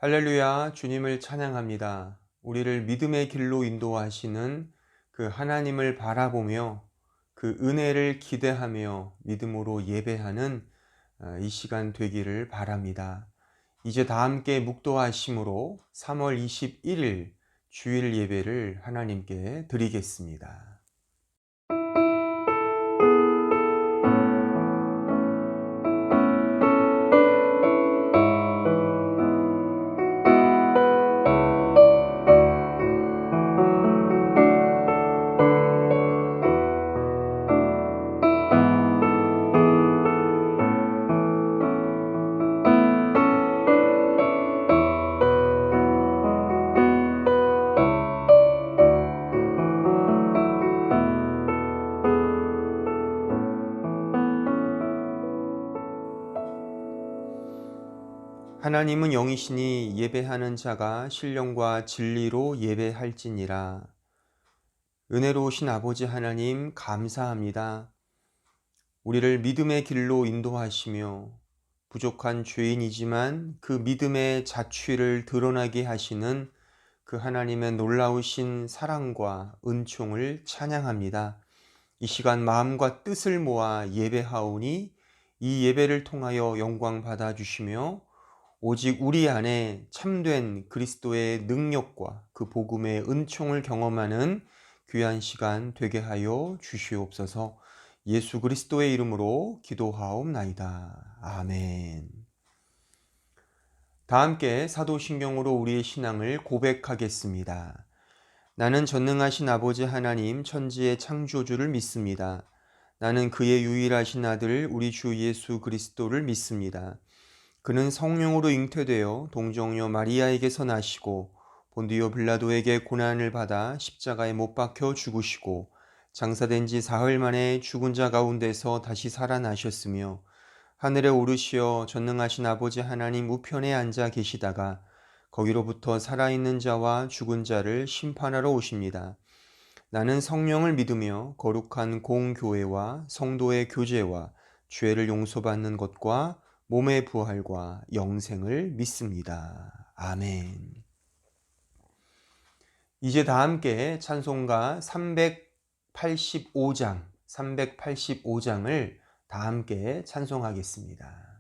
할렐루야, 주님을 찬양합니다. 우리를 믿음의 길로 인도하시는 그 하나님을 바라보며 그 은혜를 기대하며 믿음으로 예배하는 이 시간 되기를 바랍니다. 이제 다 함께 묵도하심으로 3월 21일 주일 예배를 하나님께 드리겠습니다. 하나님은 영이시니 예배하는 자가 신령과 진리로 예배할지니라. 은혜로우신 아버지 하나님 감사합니다. 우리를 믿음의 길로 인도하시며 부족한 죄인이지만 그 믿음의 자취를 드러나게 하시는 그 하나님의 놀라우신 사랑과 은총을 찬양합니다. 이 시간 마음과 뜻을 모아 예배하오니 이 예배를 통하여 영광 받아주시며 오직 우리 안에 참된 그리스도의 능력과 그 복음의 은총을 경험하는 귀한 시간 되게 하여 주시옵소서. 예수 그리스도의 이름으로 기도하옵나이다. 아멘. 다 함께 사도신경으로 우리의 신앙을 고백하겠습니다. 나는 전능하신 아버지 하나님 천지의 창조주를 믿습니다. 나는 그의 유일하신 아들 우리 주 예수 그리스도를 믿습니다. 그는 성령으로 잉태되어 동정녀 마리아에게서 나시고 본디오 빌라도에게 고난을 받아 십자가에 못 박혀 죽으시고 장사된 지 사흘 만에 죽은 자 가운데서 다시 살아나셨으며 하늘에 오르시어 전능하신 아버지 하나님 우편에 앉아 계시다가 거기로부터 살아있는 자와 죽은 자를 심판하러 오십니다. 나는 성령을 믿으며 거룩한 공교회와 성도의 교제와 죄를 용서받는 것과 몸의 부활과 영생을 믿습니다. 아멘. 이제 다 함께 찬송가 385장을 다 함께 찬송하겠습니다.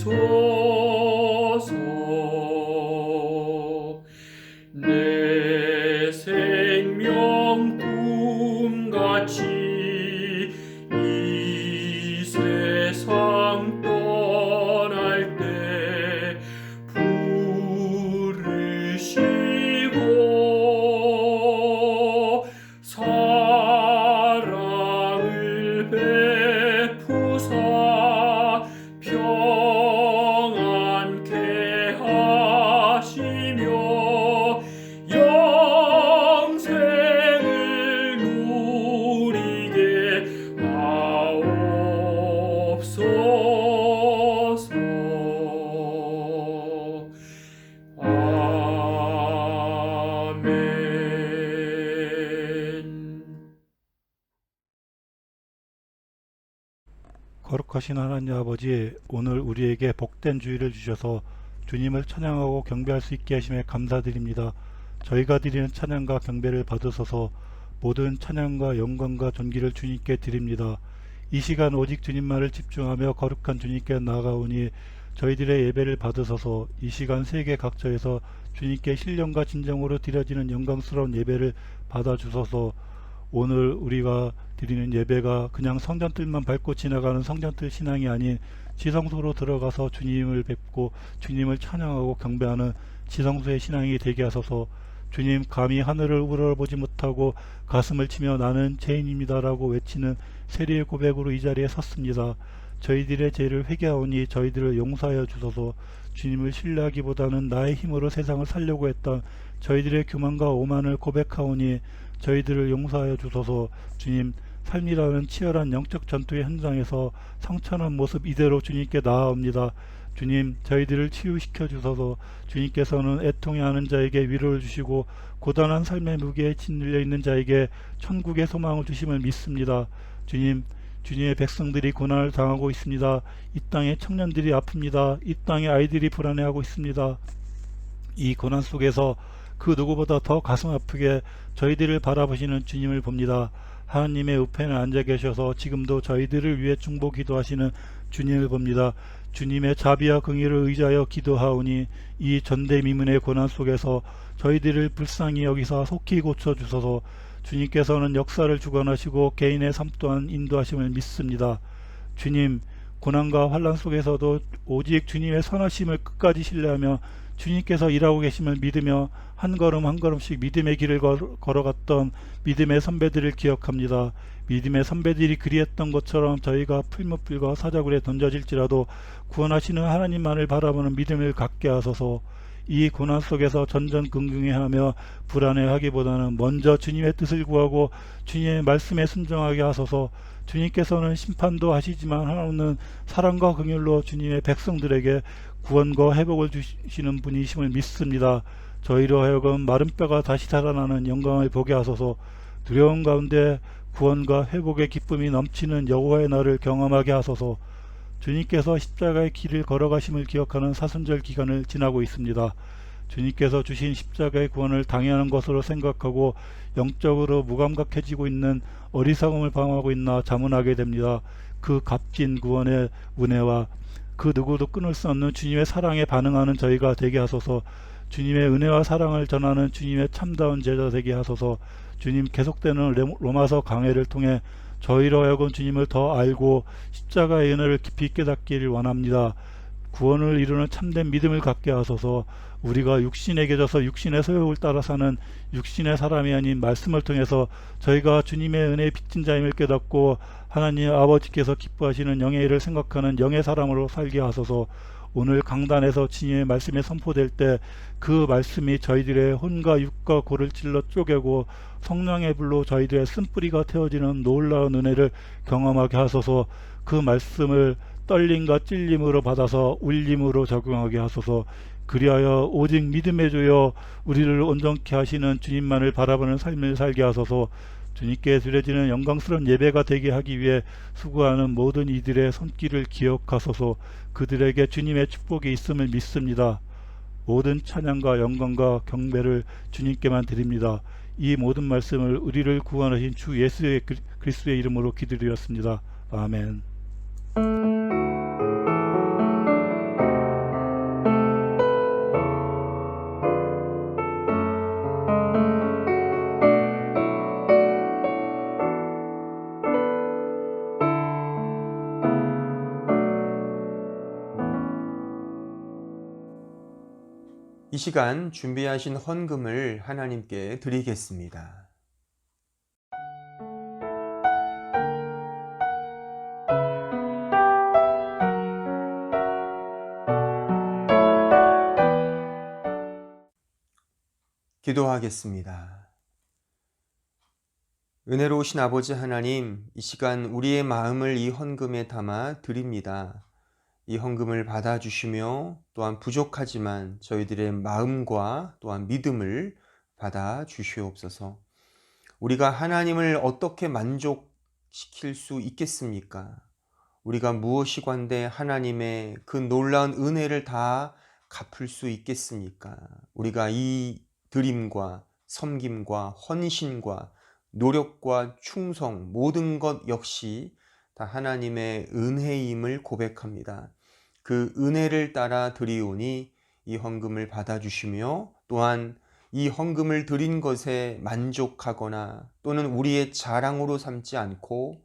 주소서. 내 생명 꿈같이 이 세상 떠날 때 부르시고 사랑을 베푸사 평안케 하시며 영생을 누리게 하옵소서. 아멘. 거룩하신 하나님 아버지, 오늘 우리에게 복된 주일을 주셔서 주님을 찬양하고 경배할 수 있게 하심에 감사드립니다. 저희가 드리는 찬양과 경배를 받으소서. 모든 찬양과 영광과 존귀를 주님께 드립니다. 이 시간 오직 주님만을 집중하며 거룩한 주님께 나아가오니 저희들의 예배를 받으소서. 이 시간 세계 각처에서 주님께 신령과 진정으로 드려지는 영광스러운 예배를 받아주소서. 오늘 우리가 드리는 예배가 그냥 성전뜰만 밟고 지나가는 성전뜰 신앙이 아닌 지성소로 들어가서 주님을 뵙고 주님을 찬양하고 경배하는 지성소의 신앙이 되게 하소서. 주님, 감히 하늘을 우러러보지 못하고 가슴을 치며 나는 죄인입니다라고 외치는 세리의 고백으로 이 자리에 섰습니다. 저희들의 죄를 회개하오니 저희들을 용서하여 주소서. 주님을 신뢰하기보다는 나의 힘으로 세상을 살려고 했던 저희들의 교만과 오만을 고백하오니 저희들을 용서하여 주소서. 주님, 삶이라는 치열한 영적 전투의 현장에서 상처난 모습 이대로 주님께 나아옵니다. 주님, 저희들을 치유시켜 주소서. 주님께서는 애통해하는 자에게 위로를 주시고 고단한 삶의 무게에 짓눌려 있는 자에게 천국의 소망을 주심을 믿습니다. 주님, 주님의 백성들이 고난을 당하고 있습니다. 이 땅의 청년들이 아픕니다. 이 땅의 아이들이 불안해하고 있습니다. 이 고난 속에서 그 누구보다 더 가슴 아프게 저희들을 바라보시는 주님을 봅니다. 하나님의 우편에 앉아 계셔서 지금도 저희들을 위해 중보 기도하시는 주님을 봅니다. 주님의 자비와 긍휼을 의지하여 기도하오니 이 전대미문의 고난 속에서 저희들을 불쌍히 여기사 속히 고쳐주소서. 주님께서는 역사를 주관하시고 개인의 삶 또한 인도하심을 믿습니다. 주님, 고난과 환난 속에서도 오직 주님의 선하심을 끝까지 신뢰하며 주님께서 일하고 계심을 믿으며 한 걸음 한 걸음씩 믿음의 길을 걸어갔던 믿음의 선배들을 기억합니다. 믿음의 선배들이 그리했던 것처럼 저희가 풀무불과 사자굴에 던져질지라도 구원하시는 하나님만을 바라보는 믿음을 갖게 하소서. 이 고난 속에서 전전긍긍해하며 불안해하기보다는 먼저 주님의 뜻을 구하고 주님의 말씀에 순종하게 하소서. 주님께서는 심판도 하시지만 하나님은 사랑과 긍휼로 주님의 백성들에게 구원과 회복을 주시는 분이심을 믿습니다. 저희로 하여금 마른 뼈가 다시 살아나는 영광을 보게 하소서. 두려움 가운데 구원과 회복의 기쁨이 넘치는 여호와의 날을 경험하게 하소서. 주님께서 십자가의 길을 걸어가심을 기억하는 사순절 기간을 지나고 있습니다. 주님께서 주신 십자가의 구원을 당연한 것으로 생각하고 영적으로 무감각해지고 있는 어리석음을 방황하고 있나 자문하게 됩니다. 그 값진 구원의 은혜와 그 누구도 끊을 수 없는 주님의 사랑에 반응하는 저희가 되게 하소서. 주님의 은혜와 사랑을 전하는 주님의 참다운 제자 되게 하소서. 주님, 계속되는 로마서 강해를 통해 저희로 하여금 주님을 더 알고 십자가의 은혜를 깊이 깨닫기를 원합니다. 구원을 이루는 참된 믿음을 갖게 하소서. 우리가 육신에게 져서 육신의 소욕을 따라 사는 육신의 사람이 아닌 말씀을 통해서 저희가 주님의 은혜에 빚진 자임을 깨닫고 하나님 아버지께서 기뻐하시는 영의 일을 생각하는 영의 사람으로 살게 하소서. 오늘 강단에서 주님의 말씀이 선포될 때 그 말씀이 저희들의 혼과 육과 골을 찔러 쪼개고 성령의 불로 저희들의 쓴뿌리가 태워지는 놀라운 은혜를 경험하게 하소서. 그 말씀을 떨림과 찔림으로 받아서 울림으로 적용하게 하소서. 그리하여 오직 믿음의 주여 우리를 온전케 하시는 주님만을 바라보는 삶을 살게 하소서. 주님께 드려지는 영광스러운 예배가 되게 하기 위해 수고하는 모든 이들의 손길을 기억하소서. 그들에게 주님의 축복이 있음을 믿습니다. 모든 찬양과 영광과 경배를 주님께만 드립니다. 이 모든 말씀을 우리를 구원하신 주 예수 그리스도의 이름으로 기도드렸습니다. 아멘. 이 시간 준비하신 헌금을 하나님께 드리겠습니다. 기도하겠습니다. 은혜로우신 아버지 하나님, 이 시간 우리의 마음을 이 헌금에 담아 드립니다. 이 헌금을 받아주시며 또한 부족하지만 저희들의 마음과 또한 믿음을 받아주시옵소서. 우리가 하나님을 어떻게 만족시킬 수 있겠습니까? 우리가 무엇이 관대 하나님의 그 놀라운 은혜를 다 갚을 수 있겠습니까? 우리가 이 드림과 섬김과 헌신과 노력과 충성 모든 것 역시 다 하나님의 은혜임을 고백합니다. 그 은혜를 따라 드리오니 이 헌금을 받아주시며 또한 이 헌금을 드린 것에 만족하거나 또는 우리의 자랑으로 삼지 않고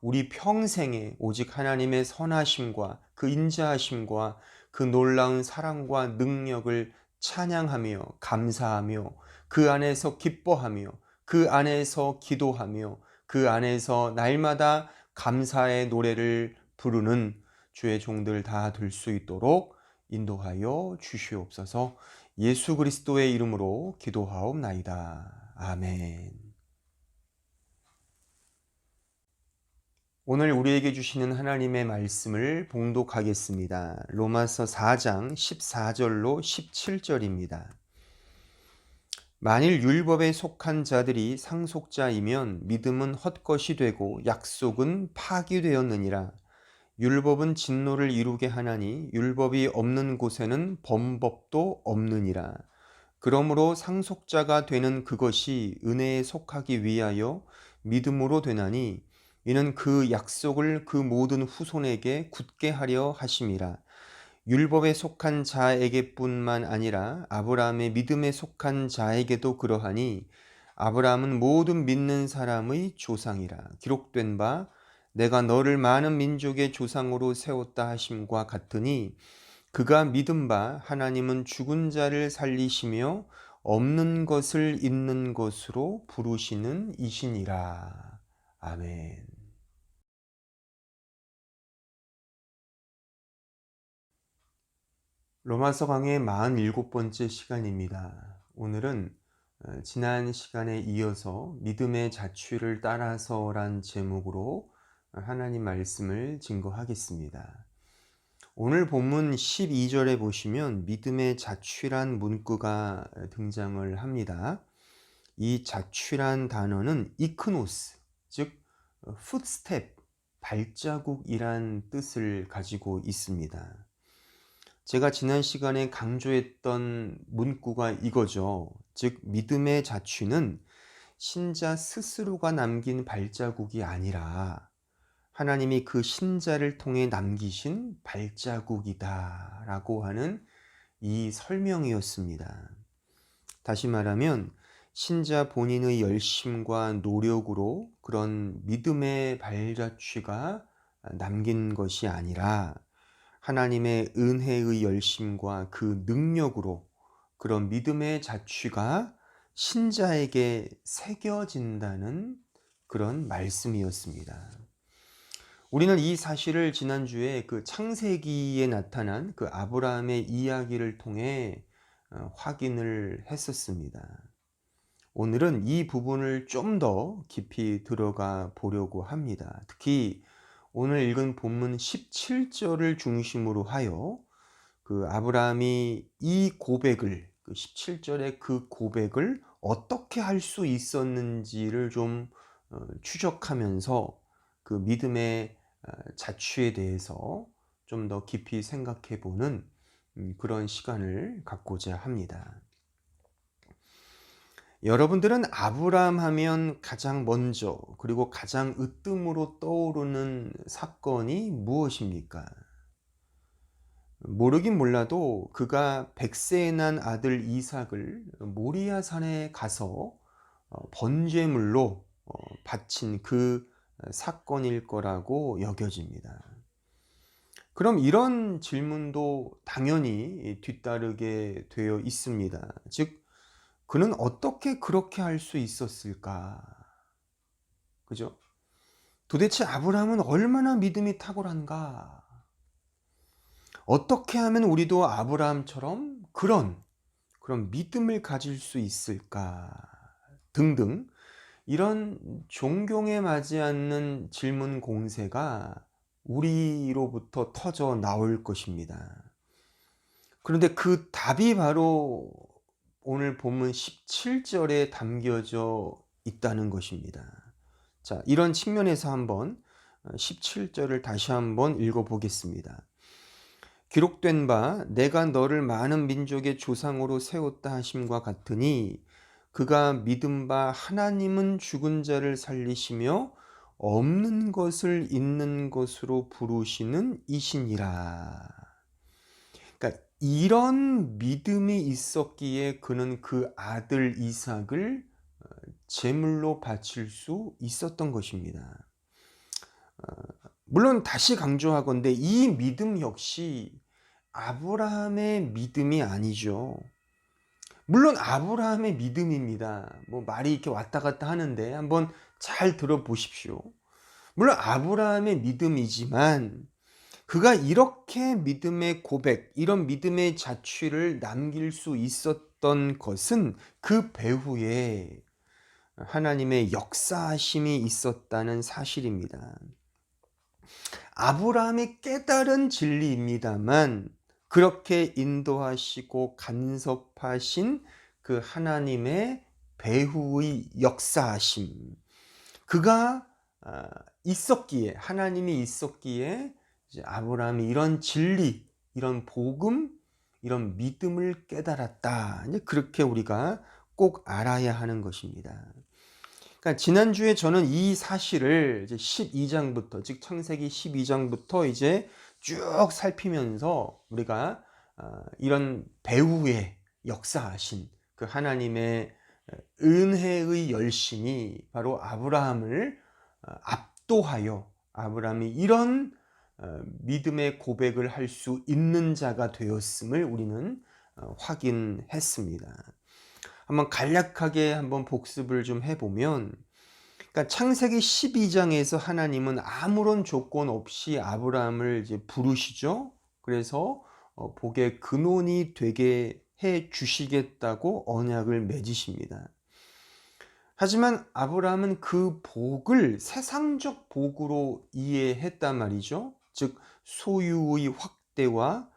우리 평생에 오직 하나님의 선하심과 그 인자하심과 그 놀라운 사랑과 능력을 찬양하며 감사하며 그 안에서 기뻐하며 그 안에서 기도하며 그 안에서 날마다 감사의 노래를 부르는 주의 종들 다 될 수 있도록 인도하여 주시옵소서. 예수 그리스도의 이름으로 기도하옵나이다. 아멘. 오늘 우리에게 주시는 하나님의 말씀을 봉독하겠습니다. 로마서 4장 14절로 17절입니다. 만일 율법에 속한 자들이 상속자이면 믿음은 헛것이 되고 약속은 파기되었느니라. 율법은 진노를 이루게 하나니 율법이 없는 곳에는 범법도 없느니라. 그러므로 상속자가 되는 그것이 은혜에 속하기 위하여 믿음으로 되나니 이는 그 약속을 그 모든 후손에게 굳게 하려 하심이라. 율법에 속한 자에게뿐만 아니라 아브라함의 믿음에 속한 자에게도 그러하니 아브라함은 모든 믿는 사람의 조상이라. 기록된 바 내가 너를 많은 민족의 조상으로 세웠다 하심과 같으니 그가 믿은 바 하나님은 죽은 자를 살리시며 없는 것을 있는 것으로 부르시는 이시니라. 아멘. 로마서 강의 47번째 시간입니다. 오늘은 지난 시간에 이어서 믿음의 자취를 따라서란 제목으로 하나님 말씀을 증거하겠습니다. 오늘 본문 12절에 보시면 믿음의 자취란 문구가 등장을 합니다. 이 자취란 단어는 이크노스, 즉 풋스텝, 발자국이란 뜻을 가지고 있습니다. 제가 지난 시간에 강조했던 문구가 이거죠. 즉 믿음의 자취는 신자 스스로가 남긴 발자국이 아니라 하나님이 그 신자를 통해 남기신 발자국이다 라고 하는 이 설명이었습니다. 다시 말하면 신자 본인의 열심과 노력으로 그런 믿음의 발자취가 남긴 것이 아니라 하나님의 은혜의 열심과 그 능력으로 그런 믿음의 자취가 신자에게 새겨진다는 그런 말씀이었습니다. 우리는 이 사실을 지난주에 그 창세기에 나타난 그 아브라함의 이야기를 통해 확인을 했었습니다. 오늘은 이 부분을 좀 더 깊이 들어가 보려고 합니다. 특히 오늘 읽은 본문 17절을 중심으로 하여 그 아브라함이 이 고백을, 그 17절의 그 고백을 어떻게 할 수 있었는지를 좀 추적하면서 그 믿음의 자취에 대해서 좀 더 깊이 생각해 보는 그런 시간을 갖고자 합니다. 여러분들은 아브라함 하면 가장 먼저 그리고 가장 으뜸으로 떠오르는 사건이 무엇입니까? 모르긴 몰라도 그가 100세에 난 아들 이삭을 모리아산에 가서 번제물로 바친 그 사건일 거라고 여겨집니다. 그럼 이런 질문도 당연히 뒤따르게 되어 있습니다. 즉, 그는 어떻게 그렇게 할 수 있었을까? 그죠? 도대체 아브라함은 얼마나 믿음이 탁월한가? 어떻게 하면 우리도 아브라함처럼 그런 믿음을 가질 수 있을까? 등등 이런 존경에 맞지 않는 질문 공세가 우리로부터 터져 나올 것입니다. 그런데 그 답이 바로 오늘 본문 17절에 담겨져 있다는 것입니다. 자, 이런 측면에서 한번 17절을 다시 한번 읽어보겠습니다. 기록된 바 내가 너를 많은 민족의 조상으로 세웠다 하심과 같으니 그가 믿은 바 하나님은 죽은 자를 살리시며 없는 것을 있는 것으로 부르시는 이시니라. 그러니까 이런 믿음이 있었기에 그는 그 아들 이삭을 제물로 바칠 수 있었던 것입니다. 물론 다시 강조하건대 이 믿음 역시 아브라함의 믿음이 아니죠. 물론 아브라함의 믿음입니다. 뭐 말이 이렇게 왔다 갔다 하는데 한번 잘 들어보십시오. 물론 아브라함의 믿음이지만 그가 이렇게 믿음의 고백, 이런 믿음의 자취를 남길 수 있었던 것은 그 배후에 하나님의 역사하심이 있었다는 사실입니다. 아브라함이 깨달은 진리입니다만 그렇게 인도하시고 간섭하신 그 하나님의 배후의 역사하심, 그가 있었기에, 하나님이 있었기에 이제 아브라함이 이런 진리, 이런 복음, 이런 믿음을 깨달았다. 이제 그렇게 우리가 꼭 알아야 하는 것입니다. 그러니까 지난주에 저는 이 사실을 이제 12장부터, 즉 창세기 12장부터 이제 쭉 살피면서 우리가 이런 배후에 역사하신 그 하나님의 은혜의 열심이 바로 아브라함을 압도하여 아브라함이 이런 믿음의 고백을 할 수 있는 자가 되었음을 우리는 확인했습니다. 한번 간략하게 한번 복습을 좀 해보면, 그러니까 창세기 12장에서 하나님은 아무런 조건 없이 아브라함을 이제 부르시죠. 그래서 복의 근원이 되게 해 주시겠다고 언약을 맺으십니다. 하지만 아브라함은 그 복을 세상적 복으로 이해했단 말이죠. 즉 소유의 확대와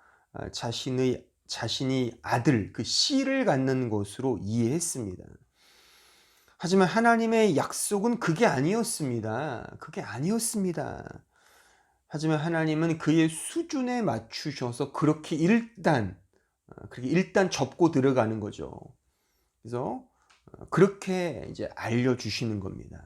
자신이 아들, 그 씨를 갖는 것으로 이해했습니다. 하지만 하나님의 약속은 그게 아니었습니다. 하지만 하나님은 그의 수준에 맞추셔서 그렇게 일단 접고 들어가는 거죠. 그래서 그렇게 이제 알려주시는 겁니다.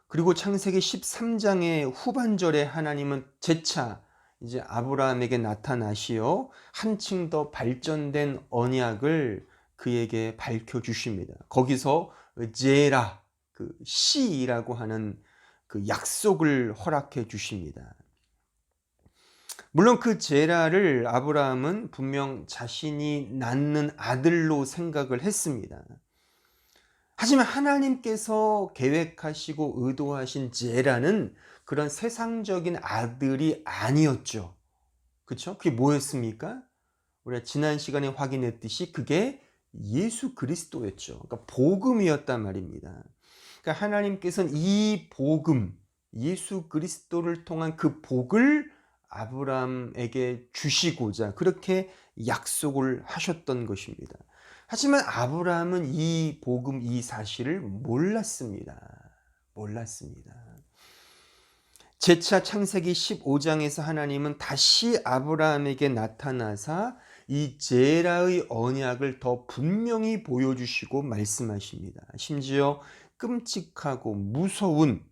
그리고 창세기 13장의 후반절에 하나님은 재차 이제 아브라함에게 나타나시어 한층 더 발전된 언약을 그에게 밝혀주십니다. 거기서 제라, 그 씨라고 하는 그 약속을 허락해 주십니다. 물론 그 제라를 아브라함은 분명 자신이 낳는 아들로 생각을 했습니다. 하지만 하나님께서 계획하시고 의도하신 제라는 그런 세상적인 아들이 아니었죠. 그렇죠? 그게 뭐였습니까? 우리가 지난 시간에 확인했듯이 그게 예수 그리스도였죠. 그러니까 복음이었단 말입니다. 그러니까 하나님께서는 이 복음, 예수 그리스도를 통한 그 복을 아브라함에게 주시고자 그렇게 약속을 하셨던 것입니다. 하지만 아브라함은 이 복음, 이 사실을 몰랐습니다. 재차 창세기 15장에서 하나님은 다시 아브라함에게 나타나사 이 제라의 언약을 더 분명히 보여주시고 말씀하십니다. 심지어 끔찍하고 무서운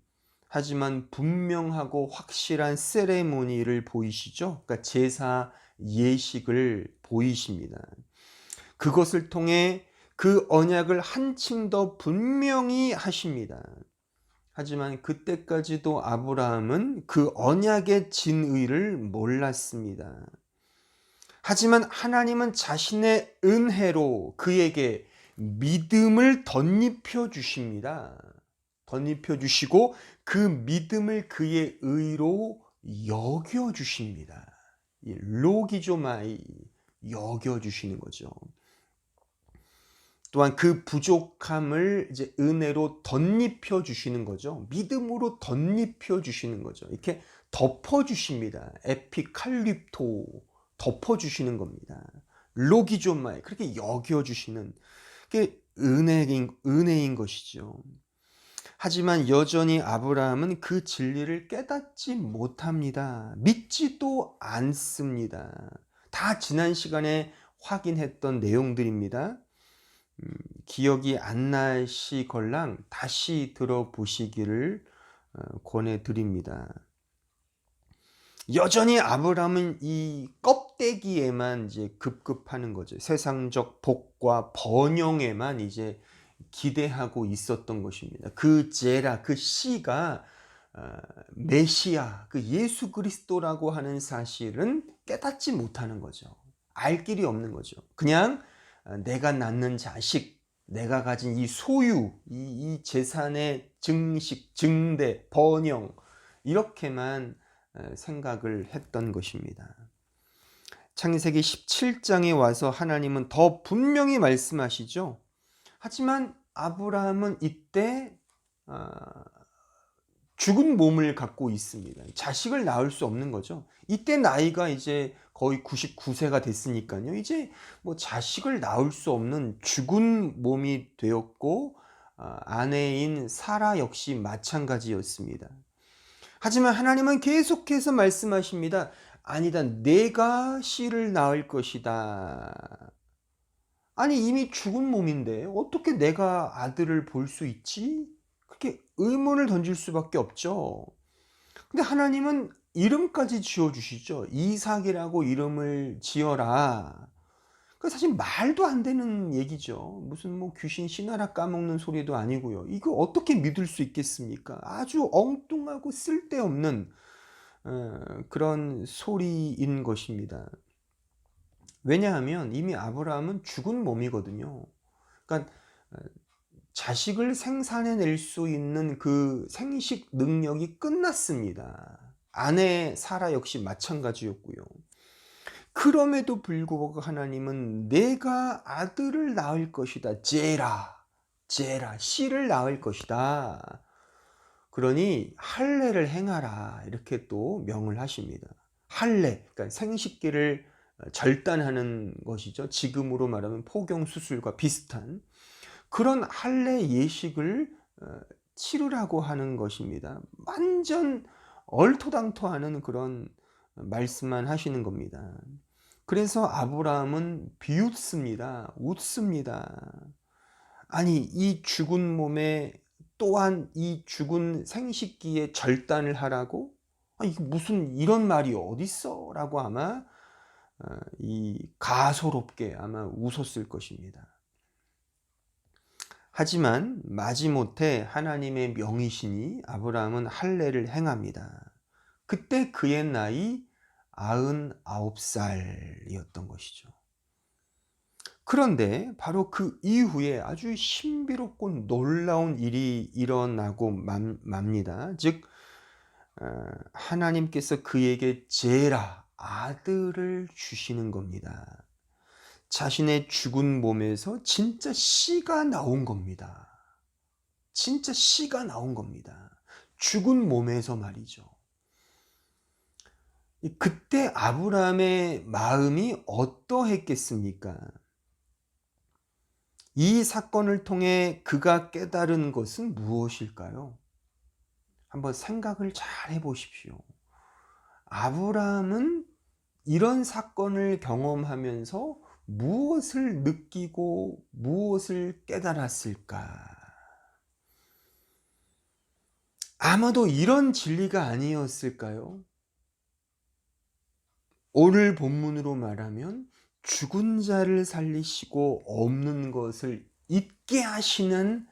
하지만 분명하고 확실한 세레모니를 보이시죠. 그러니까 제사 예식을 보이십니다. 그것을 통해 그 언약을 한층 더 분명히 하십니다. 하지만 그때까지도 아브라함은 그 언약의 진의를 몰랐습니다. 하지만 하나님은 자신의 은혜로 그에게 믿음을 덧입혀 주십니다. 덧입혀 주시고 그 믿음을 그의 의로 여겨 주십니다. 로기조마이 여겨 주시는 거죠. 또한 그 부족함을 이제 은혜로 덧입혀 주시는 거죠. 믿음으로 덧입혀 주시는 거죠. 이렇게 덮어 주십니다. 에피칼립토 덮어 주시는 겁니다. 로기조마이 그렇게 여겨 주시는 게 은혜인 것이죠. 하지만 여전히 아브라함은 그 진리를 깨닫지 못합니다. 믿지도 않습니다. 다 지난 시간에 확인했던 내용들입니다. 기억이 안 나시걸랑 다시 들어보시기를 권해드립니다. 여전히 아브라함은 이 껍데기에만 이제 급급하는 거죠. 세상적 복과 번영에만 이제 기대하고 있었던 것입니다. 그 제라, 그 씨가 메시아, 그 예수 그리스도라고 하는 사실은 깨닫지 못하는 거죠. 알 길이 없는 거죠. 그냥 내가 낳는 자식, 내가 가진 이 소유, 이 재산의 증식, 증대, 번영 이렇게만 생각을 했던 것입니다. 창세기 17장에 와서 하나님은 더 분명히 말씀하시죠. 하지만 아브라함은 이때 죽은 몸을 갖고 있습니다. 자식을 낳을 수 없는 거죠. 이때 나이가 이제 거의 99세가 됐으니까요. 이제 뭐 자식을 낳을 수 없는 죽은 몸이 되었고 아내인 사라 역시 마찬가지였습니다. 하지만 하나님은 계속해서 말씀하십니다. 아니다, 내가 씨를 낳을 것이다. 아니 이미 죽은 몸인데 어떻게 내가 아들을 볼 수 있지? 그렇게 의문을 던질 수밖에 없죠. 근데 하나님은 이름까지 지어주시죠. 이삭이라고 이름을 지어라. 그 사실 말도 안 되는 얘기죠. 무슨 뭐 귀신 신하라 까먹는 소리도 아니고요. 이거 어떻게 믿을 수 있겠습니까? 아주 엉뚱하고 쓸데없는 그런 소리인 것입니다. 왜냐하면 이미 아브라함은 죽은 몸이거든요. 그러니까 자식을 생산해낼 수 있는 그 생식 능력이 끝났습니다. 아내 사라 역시 마찬가지였고요. 그럼에도 불구하고 하나님은 내가 아들을 낳을 것이다. 제라, 씨를 낳을 것이다. 그러니 할례를 행하라. 이렇게 또 명을 하십니다. 할례, 그러니까 생식기를 절단하는 것이죠. 지금으로 말하면 포경 수술과 비슷한 그런 할례 예식을 치르라고 하는 것입니다. 완전 얼토당토하는 그런 말씀만 하시는 겁니다. 그래서 아브라함은 비웃습니다. 웃습니다. 아니 이 죽은 몸에 또한 이 죽은 생식기에 절단을 하라고? 이게 무슨 이런 말이 어딨어? 라고 아마 이 가소롭게 아마 웃었을 것입니다. 하지만 마지못해 하나님의 명이시니 아브라함은 할례를 행합니다. 그때 그의 나이 99살이었던 것이죠. 그런데 바로 그 이후에 아주 신비롭고 놀라운 일이 일어나고 맙니다. 즉 하나님께서 그에게 제라, 아들을 주시는 겁니다. 자신의 죽은 몸에서 진짜 씨가 나온 겁니다. 진짜 씨가 나온 겁니다. 죽은 몸에서 말이죠. 그때 아브라함의 마음이 어떠했겠습니까? 이 사건을 통해 그가 깨달은 것은 무엇일까요? 한번 생각을 잘 해보십시오. 아브라함은 이런 사건을 경험하면서 무엇을 느끼고 무엇을 깨달았을까? 아마도 이런 진리가 아니었을까요? 오늘 본문으로 말하면 죽은 자를 살리시고 없는 것을 잊게 하시는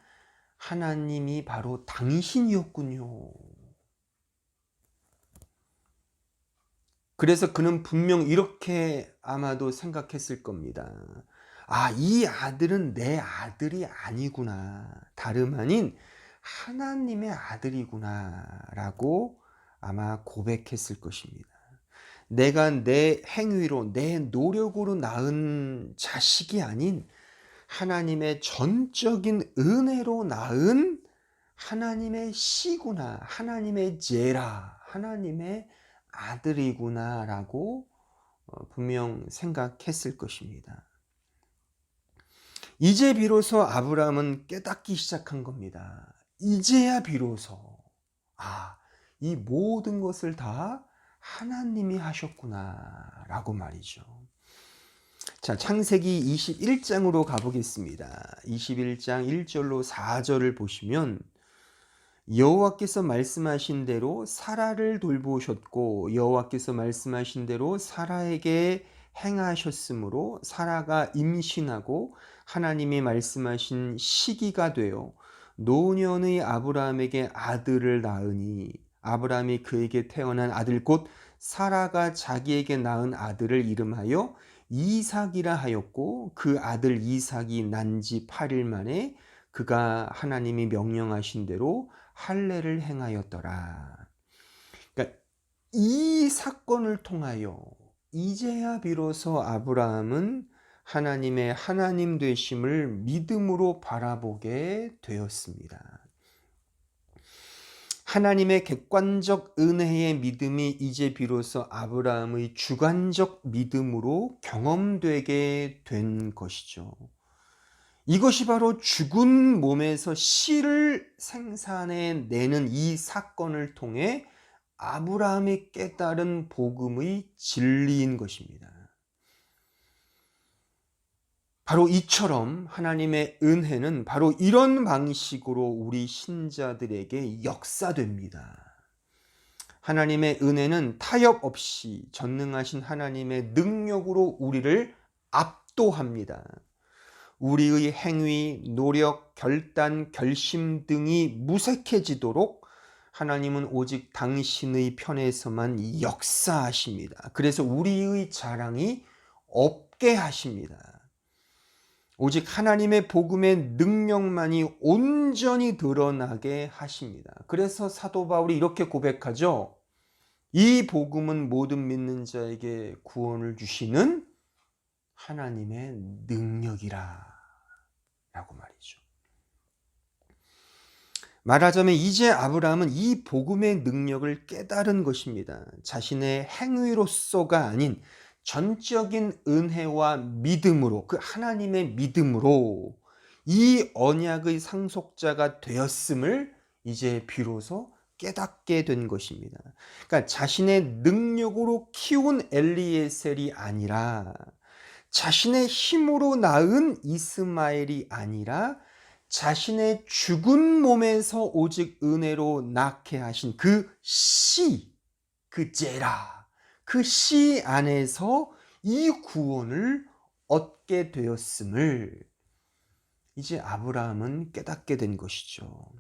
하나님이 바로 당신이었군요. 그래서 그는 분명 이렇게 아마도 생각했을 겁니다. 아, 이 아들은 내 아들이 아니구나. 다름 아닌 하나님의 아들이구나. 라고 아마 고백했을 것입니다. 내가 내 행위로, 내 노력으로 낳은 자식이 아닌 하나님의 전적인 은혜로 낳은 하나님의 씨구나. 하나님의 제라. 하나님의 아들이구나 라고 분명 생각했을 것입니다. 이제 비로소 아브라함은 깨닫기 시작한 겁니다. 이제야 비로소 이 모든 것을 다 하나님이 하셨구나 라고 말이죠. 자, 창세기 21장으로 가보겠습니다. 21장 1절로 4절을 보시면 여호와께서 말씀하신 대로 사라를 돌보셨고 여호와께서 말씀하신 대로 사라에게 행하셨으므로 사라가 임신하고 하나님이 말씀하신 시기가 되어 노년의 아브라함에게 아들을 낳으니 아브라함이 그에게 태어난 아들 곧 사라가 자기에게 낳은 아들을 이름하여 이삭이라 하였고 그 아들 이삭이 난 지 8일 만에 그가 하나님이 명령하신 대로 할례를 행하였더라. 그러니까 이 사건을 통하여 이제야 비로소 아브라함은 하나님의 하나님 되심을 믿음으로 바라보게 되었습니다. 하나님의 객관적 은혜의 믿음이 이제 비로소 아브라함의 주관적 믿음으로 경험되게 된 것이죠. 이것이 바로 죽은 몸에서 씨를 생산해내는 이 사건을 통해 아브라함이 깨달은 복음의 진리인 것입니다. 바로 이처럼 하나님의 은혜는 바로 이런 방식으로 우리 신자들에게 역사됩니다. 하나님의 은혜는 타협 없이 전능하신 하나님의 능력으로 우리를 압도합니다. 우리의 행위, 노력, 결단, 결심 등이 무색해지도록 하나님은 오직 당신의 편에서만 역사하십니다. 그래서 우리의 자랑이 없게 하십니다. 오직 하나님의 복음의 능력만이 온전히 드러나게 하십니다. 그래서 사도 바울이 이렇게 고백하죠. 이 복음은 모든 믿는 자에게 구원을 주시는 하나님의 능력이라 라고 말이죠. 말하자면 이제 아브라함은 이 복음의 능력을 깨달은 것입니다. 자신의 행위로서가 아닌 전적인 은혜와 믿음으로, 그 하나님의 믿음으로 이 언약의 상속자가 되었음을 이제 비로소 깨닫게 된 것입니다. 그러니까 자신의 능력으로 키운 엘리에셀이 아니라 자신의 힘으로 낳은 이스마엘이 아니라 자신의 죽은 몸에서 오직 은혜로 낳게 하신 그 씨, 그 제라, 그 씨 안에서 이 구원을 얻게 되었음을 이제 아브라함은 깨닫게 된 것이죠.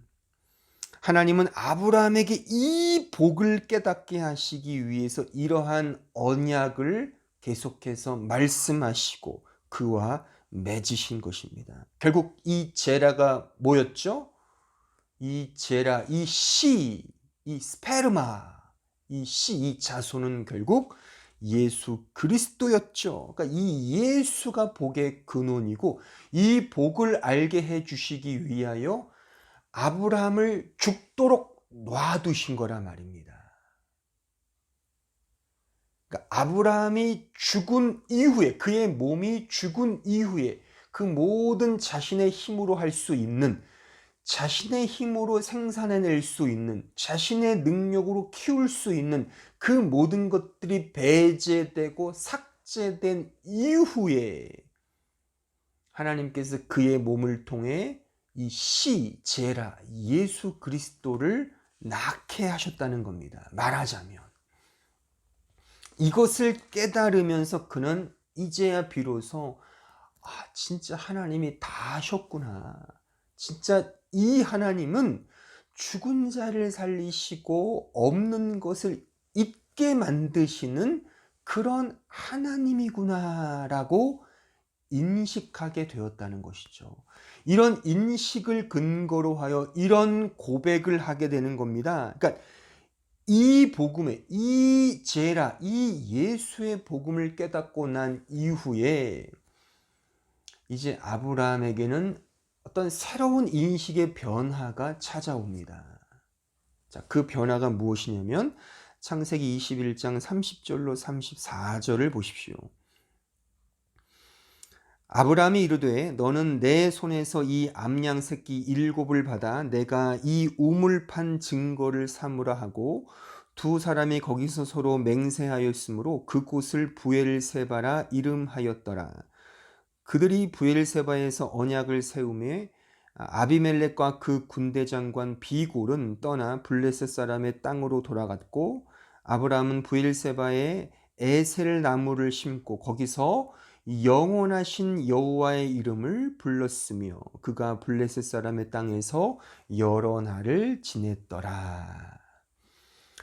하나님은 아브라함에게 이 복을 깨닫게 하시기 위해서 이러한 언약을 계속해서 말씀하시고 그와 맺으신 것입니다. 결국 이 제라가 뭐였죠? 이 제라, 이 씨, 이 스페르마, 이 씨, 이 자손은 결국 예수 그리스도였죠. 그러니까 이 예수가 복의 근원이고 이 복을 알게 해주시기 위하여 아브라함을 죽도록 놔두신 거란 말입니다. 그러니까 아브라함이 죽은 이후에, 그의 몸이 죽은 이후에 그 모든 자신의 힘으로 할 수 있는, 자신의 힘으로 생산해낼 수 있는, 자신의 능력으로 키울 수 있는 그 모든 것들이 배제되고 삭제된 이후에 하나님께서 그의 몸을 통해 이 씨, 제라, 예수 그리스도를 낳게 하셨다는 겁니다. 말하자면 이것을 깨달으면서 그는 이제야 비로소 진짜 하나님이 다 하셨구나. 진짜 이 하나님은 죽은 자를 살리시고 없는 것을 있게 만드시는 그런 하나님이구나라고 인식하게 되었다는 것이죠. 이런 인식을 근거로 하여 이런 고백을 하게 되는 겁니다. 그러니까 이 복음의 이 제라, 이 예수의 복음을 깨닫고 난 이후에 이제 아브라함에게는 어떤 새로운 인식의 변화가 찾아옵니다. 자, 그 변화가 무엇이냐면 창세기 21장 30절로 34절을 보십시오. 아브라함이 이르되 너는 내 손에서 이 암양 새끼 7을 받아 내가 이 우물판 증거를 삼으라 하고 두 사람이 거기서 서로 맹세하였으므로 그곳을 부엘세바라 이름하였더라. 그들이 부엘세바에서 언약을 세우매 아비멜렉과 그 군대 장관 비골은 떠나 블레셋 사람의 땅으로 돌아갔고 아브라함은 부엘세바에 에셀 나무를 심고 거기서 영원하신 여호와의 이름을 불렀으며 그가 블레셋 사람의 땅에서 여러 날을 지냈더라.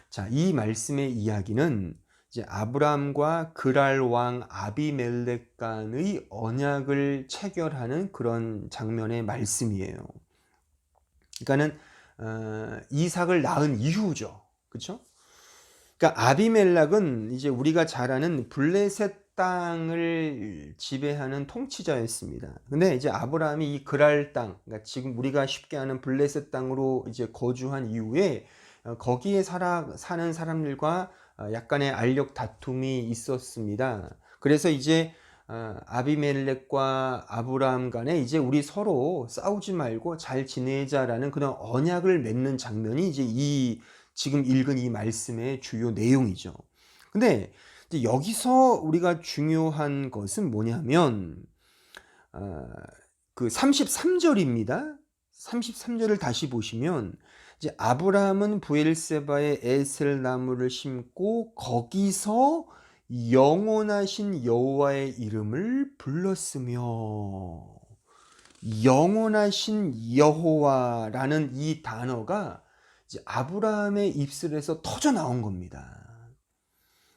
자, 이 말씀의 이야기는 이제 아브라함과 그랄 왕 아비멜렉 간의 언약을 체결하는 그런 장면의 말씀이에요. 그러니까는 이삭을 낳은 이후죠, 그렇죠? 그러니까 아비멜렉은 이제 우리가 잘 아는 블레셋 땅을 지배하는 통치자였습니다. 근데 이제 아브라함이 이 그랄 땅, 그러니까 지금 우리가 쉽게 아는 블레셋 땅으로 이제 거주한 이후에 거기에 사는 사람들과 약간의 알력 다툼이 있었습니다. 그래서 이제 아비멜렉과 아브라함 간에 이제 우리 서로 싸우지 말고 잘 지내자라는 그런 언약을 맺는 장면이 이제 이 지금 읽은 이 말씀의 주요 내용이죠. 근데 이제 여기서 우리가 중요한 것은 뭐냐면 그 33절입니다. 33절을 다시 보시면 이제 아브라함은 부엘세바에 에셀 나무를 심고 거기서 영원하신 여호와의 이름을 불렀으며 영원하신 여호와라는 이 단어가 이제 아브라함의 입술에서 터져 나온 겁니다.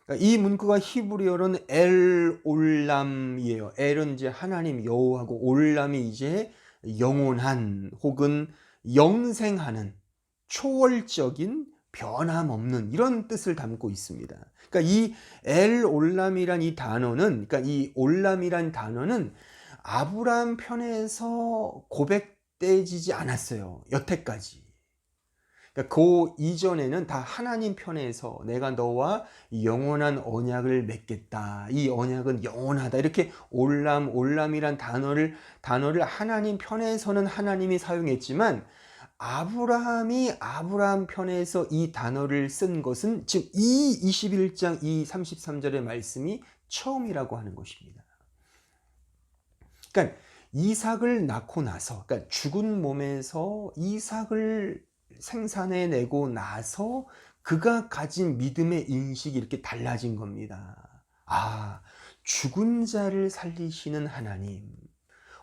그러니까 이 문구가 히브리어로는 엘 올람이에요. 엘은 이제 하나님 여호와고 올람이 이제 영원한 혹은 영생하는 초월적인 변함없는 이런 뜻을 담고 있습니다. 그러니까 이 엘 올람이란 이 단어는 그러니까 이 올람이란 단어는 아브라함 편에서 고백되지 않았어요. 여태까지. 그러니까 그 이전에는 다 하나님 편에서 내가 너와 영원한 언약을 맺겠다. 이 언약은 영원하다. 이렇게 올람이란 단어를 하나님 편에서는 하나님이 사용했지만 아브라함이 아브라함 편에서 이 단어를 쓴 것은 지금 이 21장 이 33절의 말씀이 처음이라고 하는 것입니다. 그러니까 이삭을 낳고 나서 그러니까 죽은 몸에서 이삭을 생산해내고 나서 그가 가진 믿음의 인식이 이렇게 달라진 겁니다. 아, 죽은 자를 살리시는 하나님,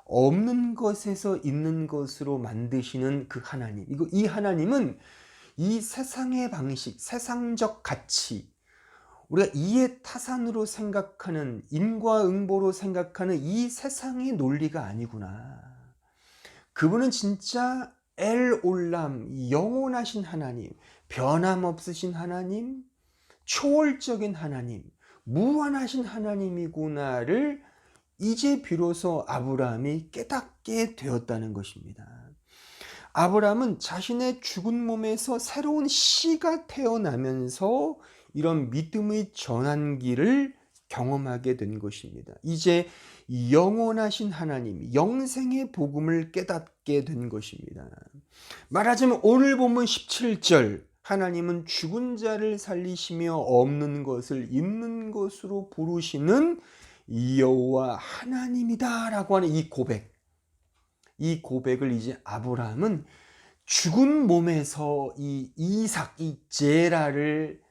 없는 것에서 있는 것으로 만드시는 그 하나님, 이 하나님은 이 세상의 방식, 세상적 가치, 우리가 이해타산으로 생각하는 인과응보로 생각하는 이 세상의 논리가 아니구나. 그분은 진짜 엘 올람, 영원하신 하나님, 변함없으신 하나님, 초월적인 하나님, 무한하신 하나님이구나를 이제 비로소 아브라함이 깨닫게 되었다는 것입니다. 아브라함은 자신의 죽은 몸에서 새로운 씨가 태어나면서 이런 믿음의 전환기를 경험하게 된 것입니다. 이제 영원하신 하나님, 영생의 복음을 깨닫게 된 것입니다. 말하자면 오늘 본문 17절, 하나님은 죽은 자를 살리시며 없는 것을 있는 것으로 부르시는 여호와 하나님이다라고 하는 이 고백, 이 고백을 이제 아브라함은 죽은 몸에서 이 이삭, 이 제라를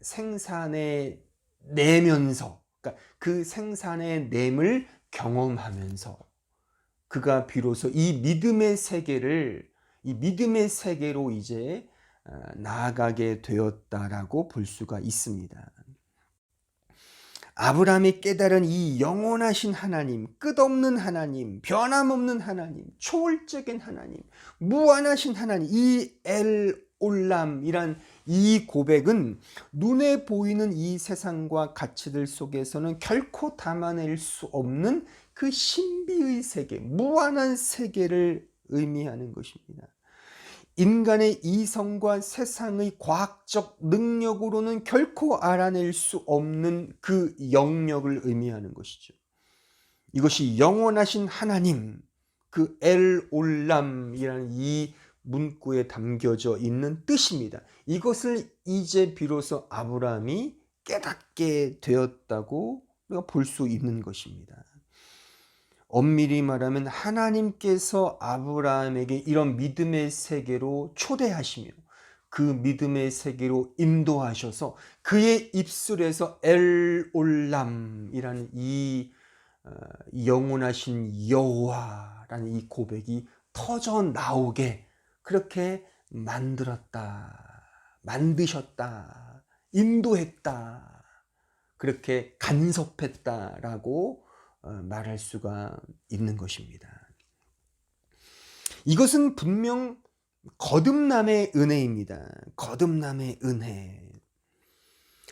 생산해 내면서, 그러니까 그 생산의 냄을 경험하면서 그가 비로소 이 믿음의 세계로 이제 나아가게 되었다라고 볼 수가 있습니다. 아브라함이 깨달은 이 영원하신 하나님, 끝없는 하나님, 변함없는 하나님, 초월적인 하나님, 무한하신 하나님, 이 엘올람이란 이 고백은 눈에 보이는 이 세상과 가치들 속에서는 결코 담아낼 수 없는 그 신비의 세계, 무한한 세계를 의미하는 것입니다. 인간의 이성과 세상의 과학적 능력으로는 결코 알아낼 수 없는 그 영역을 의미하는 것이죠. 이것이 영원하신 하나님, 그 엘올람이라는 이 문구에 담겨져 있는 뜻입니다. 이것을 이제 비로소 아브라함이 깨닫게 되었다고 우리가 볼 수 있는 것입니다. 엄밀히 말하면 하나님께서 아브라함에게 이런 믿음의 세계로 초대하시며 그 믿음의 세계로 인도하셔서 그의 입술에서 엘올람이라는 이 영원하신 여호와라는 이 고백이 터져 나오게 그렇게 만드셨다, 인도했다, 그렇게 간섭했다라고 말할 수가 있는 것입니다. 이것은 분명 거듭남의 은혜입니다. 거듭남의 은혜.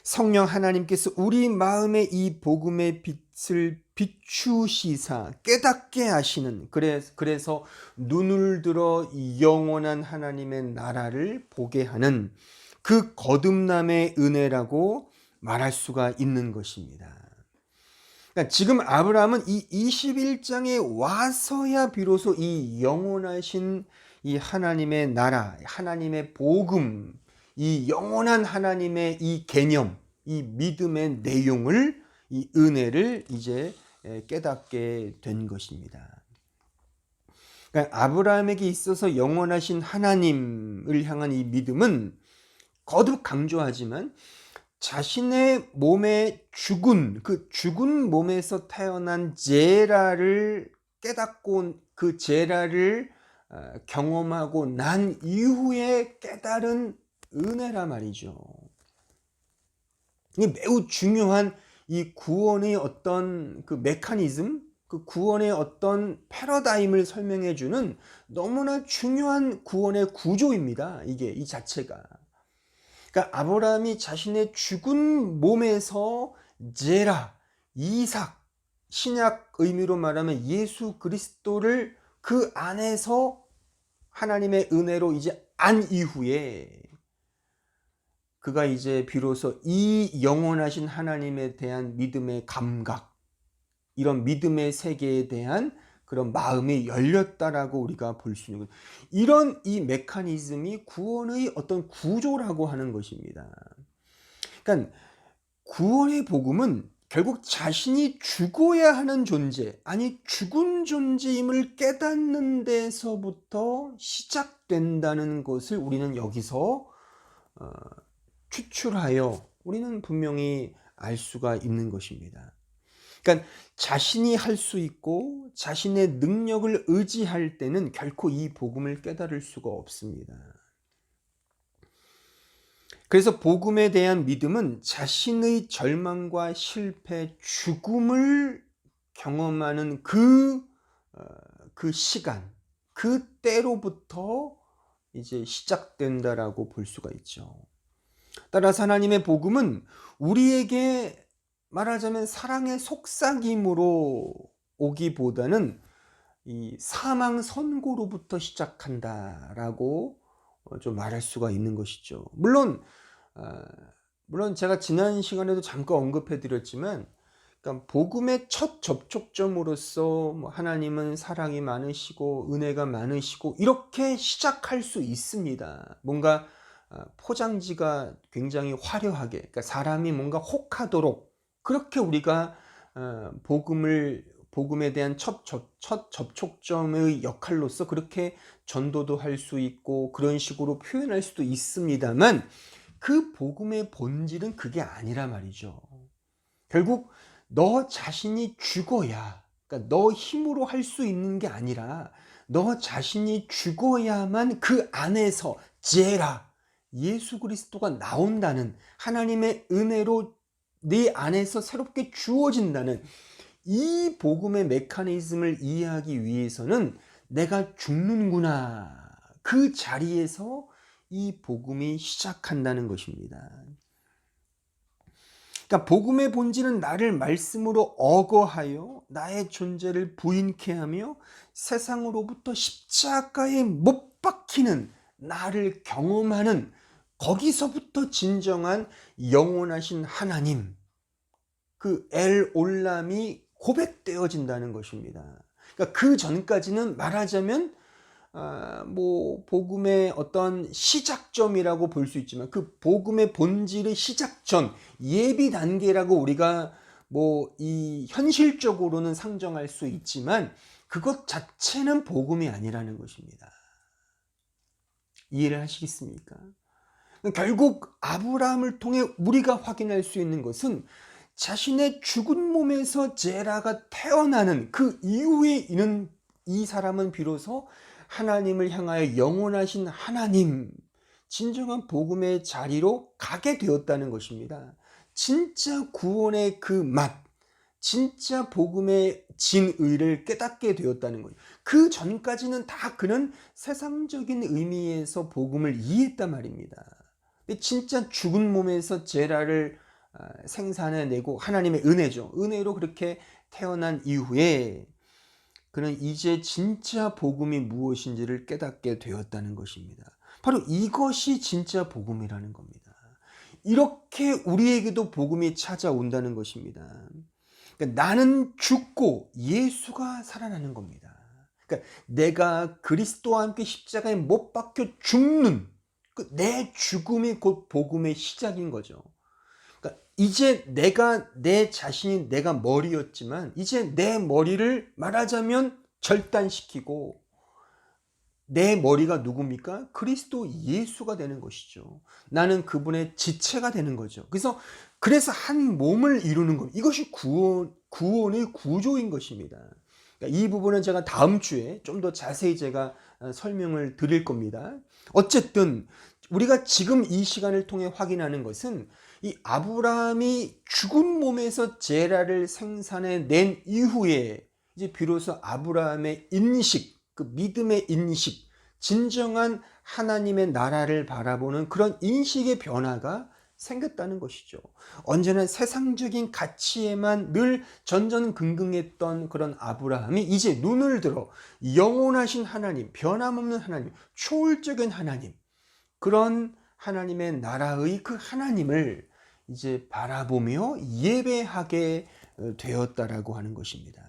성령 하나님께서 우리 마음에 이 복음의 빛을 비추시사 깨닫게 하시는, 그래서 눈을 들어 영원한 하나님의 나라를 보게 하는 그 거듭남의 은혜라고 말할 수가 있는 것입니다. 그러니까 지금 아브라함은 이 21장에 와서야 비로소 이 영원하신 이 하나님의 나라, 하나님의 복음, 이 영원한 하나님의 이 개념, 이 믿음의 내용을, 이 은혜를 이제 깨닫게 된 것입니다. 그러니까 아브라함에게 있어서 영원하신 하나님을 향한 이 믿음은 거듭 강조하지만 자신의 몸에 그 죽은 몸에서 태어난 제라를 깨닫고 그 제라를 경험하고 난 이후에 깨달은 은혜라 말이죠. 이게 매우 중요한 이 구원의 어떤 그 메커니즘, 그 구원의 어떤 패러다임을 설명해 주는 너무나 중요한 구원의 구조입니다. 이 자체가. 그러니까 아브라함이 자신의 죽은 몸에서 제라, 이삭, 신약 의미로 말하면 예수 그리스도를 그 안에서 하나님의 은혜로 이제 안 이후에 그가 이제 비로소 이 영원하신 하나님에 대한 믿음의 감각, 이런 믿음의 세계에 대한 그런 마음이 열렸다라고 우리가 볼 수 있는, 이런 이 메커니즘이 구원의 어떤 구조라고 하는 것입니다. 그러니까 구원의 복음은 결국 자신이 죽어야 하는 존재, 아니 죽은 존재임을 깨닫는 데서부터 시작된다는 것을 우리는 여기서 추출하여 우리는 분명히 알 수가 있는 것입니다. 그러니까 자신이 할 수 있고 자신의 능력을 의지할 때는 결코 이 복음을 깨달을 수가 없습니다. 그래서 복음에 대한 믿음은 자신의 절망과 실패, 죽음을 경험하는 그 시간, 그 때로부터 이제 시작된다라고 볼 수가 있죠. 따라서 하나님의 복음은 우리에게 말하자면 사랑의 속삭임으로 오기보다는 이 사망 선고로부터 시작한다라고 좀 말할 수가 있는 것이죠. 물론 제가 지난 시간에도 잠깐 언급해 드렸지만, 그러니까 복음의 첫 접촉점으로서 하나님은 사랑이 많으시고 은혜가 많으시고 이렇게 시작할 수 있습니다. 뭔가 포장지가 굉장히 화려하게, 그러니까 사람이 뭔가 혹하도록 그렇게 우리가 복음에 대한 첫 접촉점의 역할로서 그렇게 전도도 할 수 있고 그런 식으로 표현할 수도 있습니다만, 그 복음의 본질은 그게 아니라 말이죠. 결국 너 자신이 죽어야 그러니까 너 힘으로 할 수 있는 게 아니라 너 자신이 죽어야만 그 안에서 제라, 예수 그리스도가 나온다는, 하나님의 은혜로 네 안에서 새롭게 주어진다는 이 복음의 메커니즘을 이해하기 위해서는 내가 죽는구나, 그 자리에서 이 복음이 시작한다는 것입니다. 그러니까 복음의 본질은 나를 말씀으로 억어하여 나의 존재를 부인케 하며 세상으로부터 십자가에 못 박히는 나를 경험하는, 거기서부터 진정한 영원하신 하나님, 그 엘 올람이 고백되어진다는 것입니다. 그러니까 그 전까지는 말하자면 복음의 어떤 시작점이라고 볼 수 있지만, 그 복음의 본질의 시작점, 예비 단계라고 우리가 이 현실적으로는 상정할 수 있지만 그것 자체는 복음이 아니라는 것입니다. 이해를 하시겠습니까? 결국 아브라함을 통해 우리가 확인할 수 있는 것은 자신의 죽은 몸에서 제라가 태어나는 그 이후에 있는 이 사람은 비로소 하나님을 향하여 영원하신 하나님, 진정한 복음의 자리로 가게 되었다는 것입니다. 진짜 구원의 그 맛, 진짜 복음의 진의를 깨닫게 되었다는 거예요. 그 전까지는 다 그는 세상적인 의미에서 복음을 이해했단 말입니다. 근데 진짜 죽은 몸에서 제라를 생산해내고, 하나님의 은혜죠. 은혜로 그렇게 태어난 이후에 그는 이제 진짜 복음이 무엇인지를 깨닫게 되었다는 것입니다. 바로 이것이 진짜 복음이라는 겁니다. 이렇게 우리에게도 복음이 찾아온다는 것입니다. 그러니까 나는 죽고 예수가 살아나는 겁니다. 그러니까 내가 그리스도와 함께 십자가에 못 박혀 죽는 내 죽음이 곧 복음의 시작인 거죠. 그러니까 이제 내 자신이 내가 머리였지만 이제 내 머리를 말하자면 절단시키고, 내 머리가 누굽니까? 그리스도 예수가 되는 것이죠. 나는 그분의 지체가 되는 거죠. 그래서 한 몸을 이루는 것, 이것이 구원의 구조인 것입니다. 그러니까 이 부분은 제가 다음 주에 좀 더 자세히 제가 설명을 드릴 겁니다. 어쨌든 우리가 지금 이 시간을 통해 확인하는 것은 이 아브라함이 죽은 몸에서 제라를 생산해낸 이후에 이제 비로소 아브라함의 인식, 그 믿음의 인식, 진정한 하나님의 나라를 바라보는 그런 인식의 변화가 생겼다는 것이죠. 언제나 세상적인 가치에만 늘 전전긍긍했던 그런 아브라함이 이제 눈을 들어 영원하신 하나님, 변함없는 하나님, 초월적인 하나님, 그런 하나님의 나라의 그 하나님을 이제 바라보며 예배하게 되었다라고 하는 것입니다.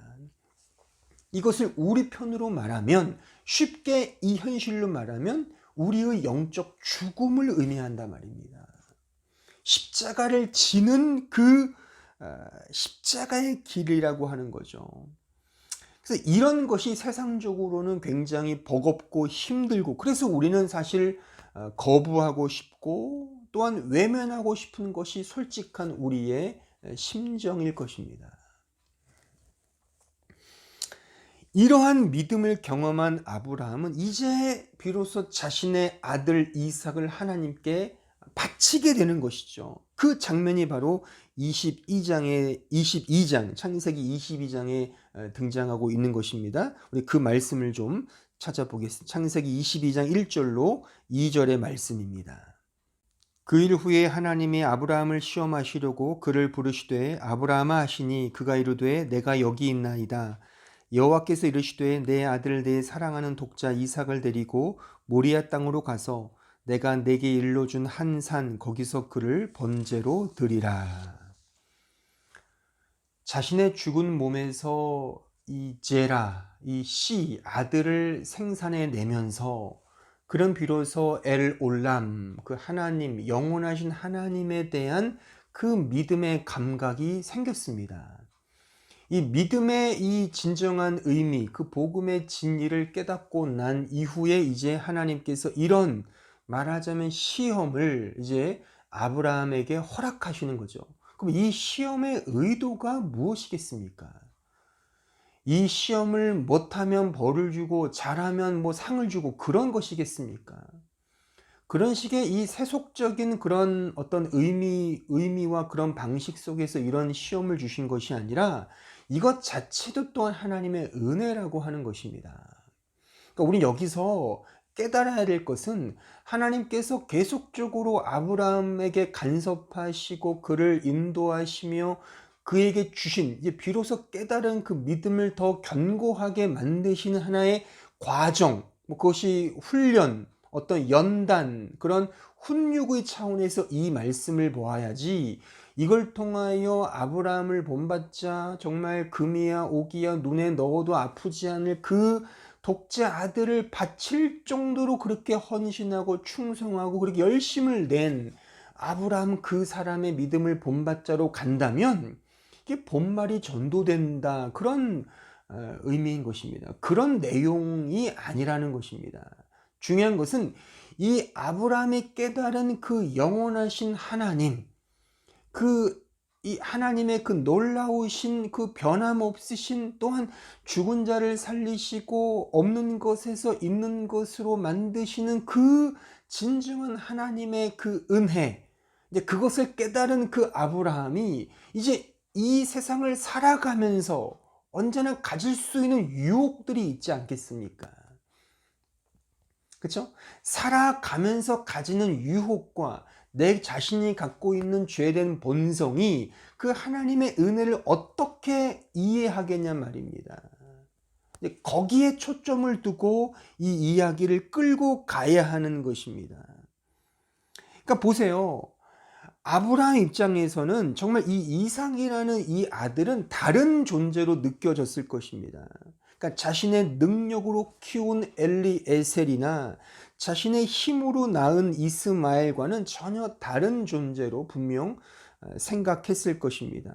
이것을 우리 편으로 말하면, 쉽게 이 현실로 말하면 우리의 영적 죽음을 의미한단 말입니다. 십자가를 지는 그 십자가의 길이라고 하는 거죠. 그래서 이런 것이 세상적으로는 굉장히 버겁고 힘들고, 그래서 우리는 사실 거부하고 싶고 또한 외면하고 싶은 것이 솔직한 우리의 심정일 것입니다. 이러한 믿음을 경험한 아브라함은 이제 비로소 자신의 아들 이삭을 하나님께 바치게 되는 것이죠. 그 장면이 바로 22장, 창세기 22장에 등장하고 있는 것입니다. 우리 그 말씀을 좀 찾아보겠습니다. 창세기 22장 1절로 2절의 말씀입니다. 그 일 후에 하나님이 아브라함을 시험하시려고 그를 부르시되 아브라함아 하시니 그가 이르되 내가 여기 있나이다. 여호와께서 이르시되 내 아들 내 사랑하는 독자 이삭을 데리고 모리아 땅으로 가서 내가 내게 일러준 한 산 거기서 그를 번제로 드리라. 자신의 죽은 몸에서 이 제라, 이 아들을 생산해 내면서 그런 비로소 엘 올람, 그 하나님, 영원하신 하나님에 대한 그 믿음의 감각이 생겼습니다. 이 믿음의 이 진정한 의미, 그 복음의 진리를 깨닫고 난 이후에 이제 하나님께서 이런 말하자면 시험을 이제 아브라함에게 허락하시는 거죠. 그럼 이 시험의 의도가 무엇이겠습니까? 이 시험을 못하면 벌을 주고 잘하면 뭐 상을 주고 그런 것이겠습니까? 그런 식의 이 세속적인 그런 어떤 의미와 그런 방식 속에서 이런 시험을 주신 것이 아니라 이것 자체도 또한 하나님의 은혜라고 하는 것입니다. 그러니까 우리 여기서 깨달아야 될 것은 하나님께서 계속적으로 아브라함에게 간섭하시고 그를 인도하시며 그에게 주신 이제 비로소 깨달은 그 믿음을 더 견고하게 만드시는 하나의 과정, 뭐 그것이 훈련, 어떤 연단, 그런 훈육의 차원에서 이 말씀을 보아야지 이걸 통하여 아브라함을 본받자 정말 금이야 옥이야 눈에 넣어도 아프지 않을 그 독자 아들을 바칠 정도로 그렇게 헌신하고 충성하고 그렇게 열심을 낸 아브라함 그 사람의 믿음을 본받자로 간다면 이게 본말이 전도된다 그런 의미인 것입니다. 그런 내용이 아니라는 것입니다. 중요한 것은 이 아브라함이 깨달은 그 영원하신 하나님, 이 하나님의 그 놀라우신 그 변함없으신 또한 죽은 자를 살리시고 없는 것에서 있는 것으로 만드시는 그 진정한 하나님의 그 은혜, 이제 그것을 깨달은 그 아브라함이 이제 이 세상을 살아가면서 언제나 가질 수 있는 유혹들이 있지 않겠습니까? 그렇죠? 살아가면서 가지는 유혹과 내 자신이 갖고 있는 죄된 본성이 그 하나님의 은혜를 어떻게 이해하겠냐 말입니다. 거기에 초점을 두고 이 이야기를 끌고 가야 하는 것입니다. 그러니까 보세요. 아브라함 입장에서는 정말 이 이삭이라는 이 아들은 다른 존재로 느껴졌을 것입니다. 그러니까 자신의 능력으로 키운 엘리에셀이나 자신의 힘으로 낳은 이스마엘과는 전혀 다른 존재로 분명 생각했을 것입니다.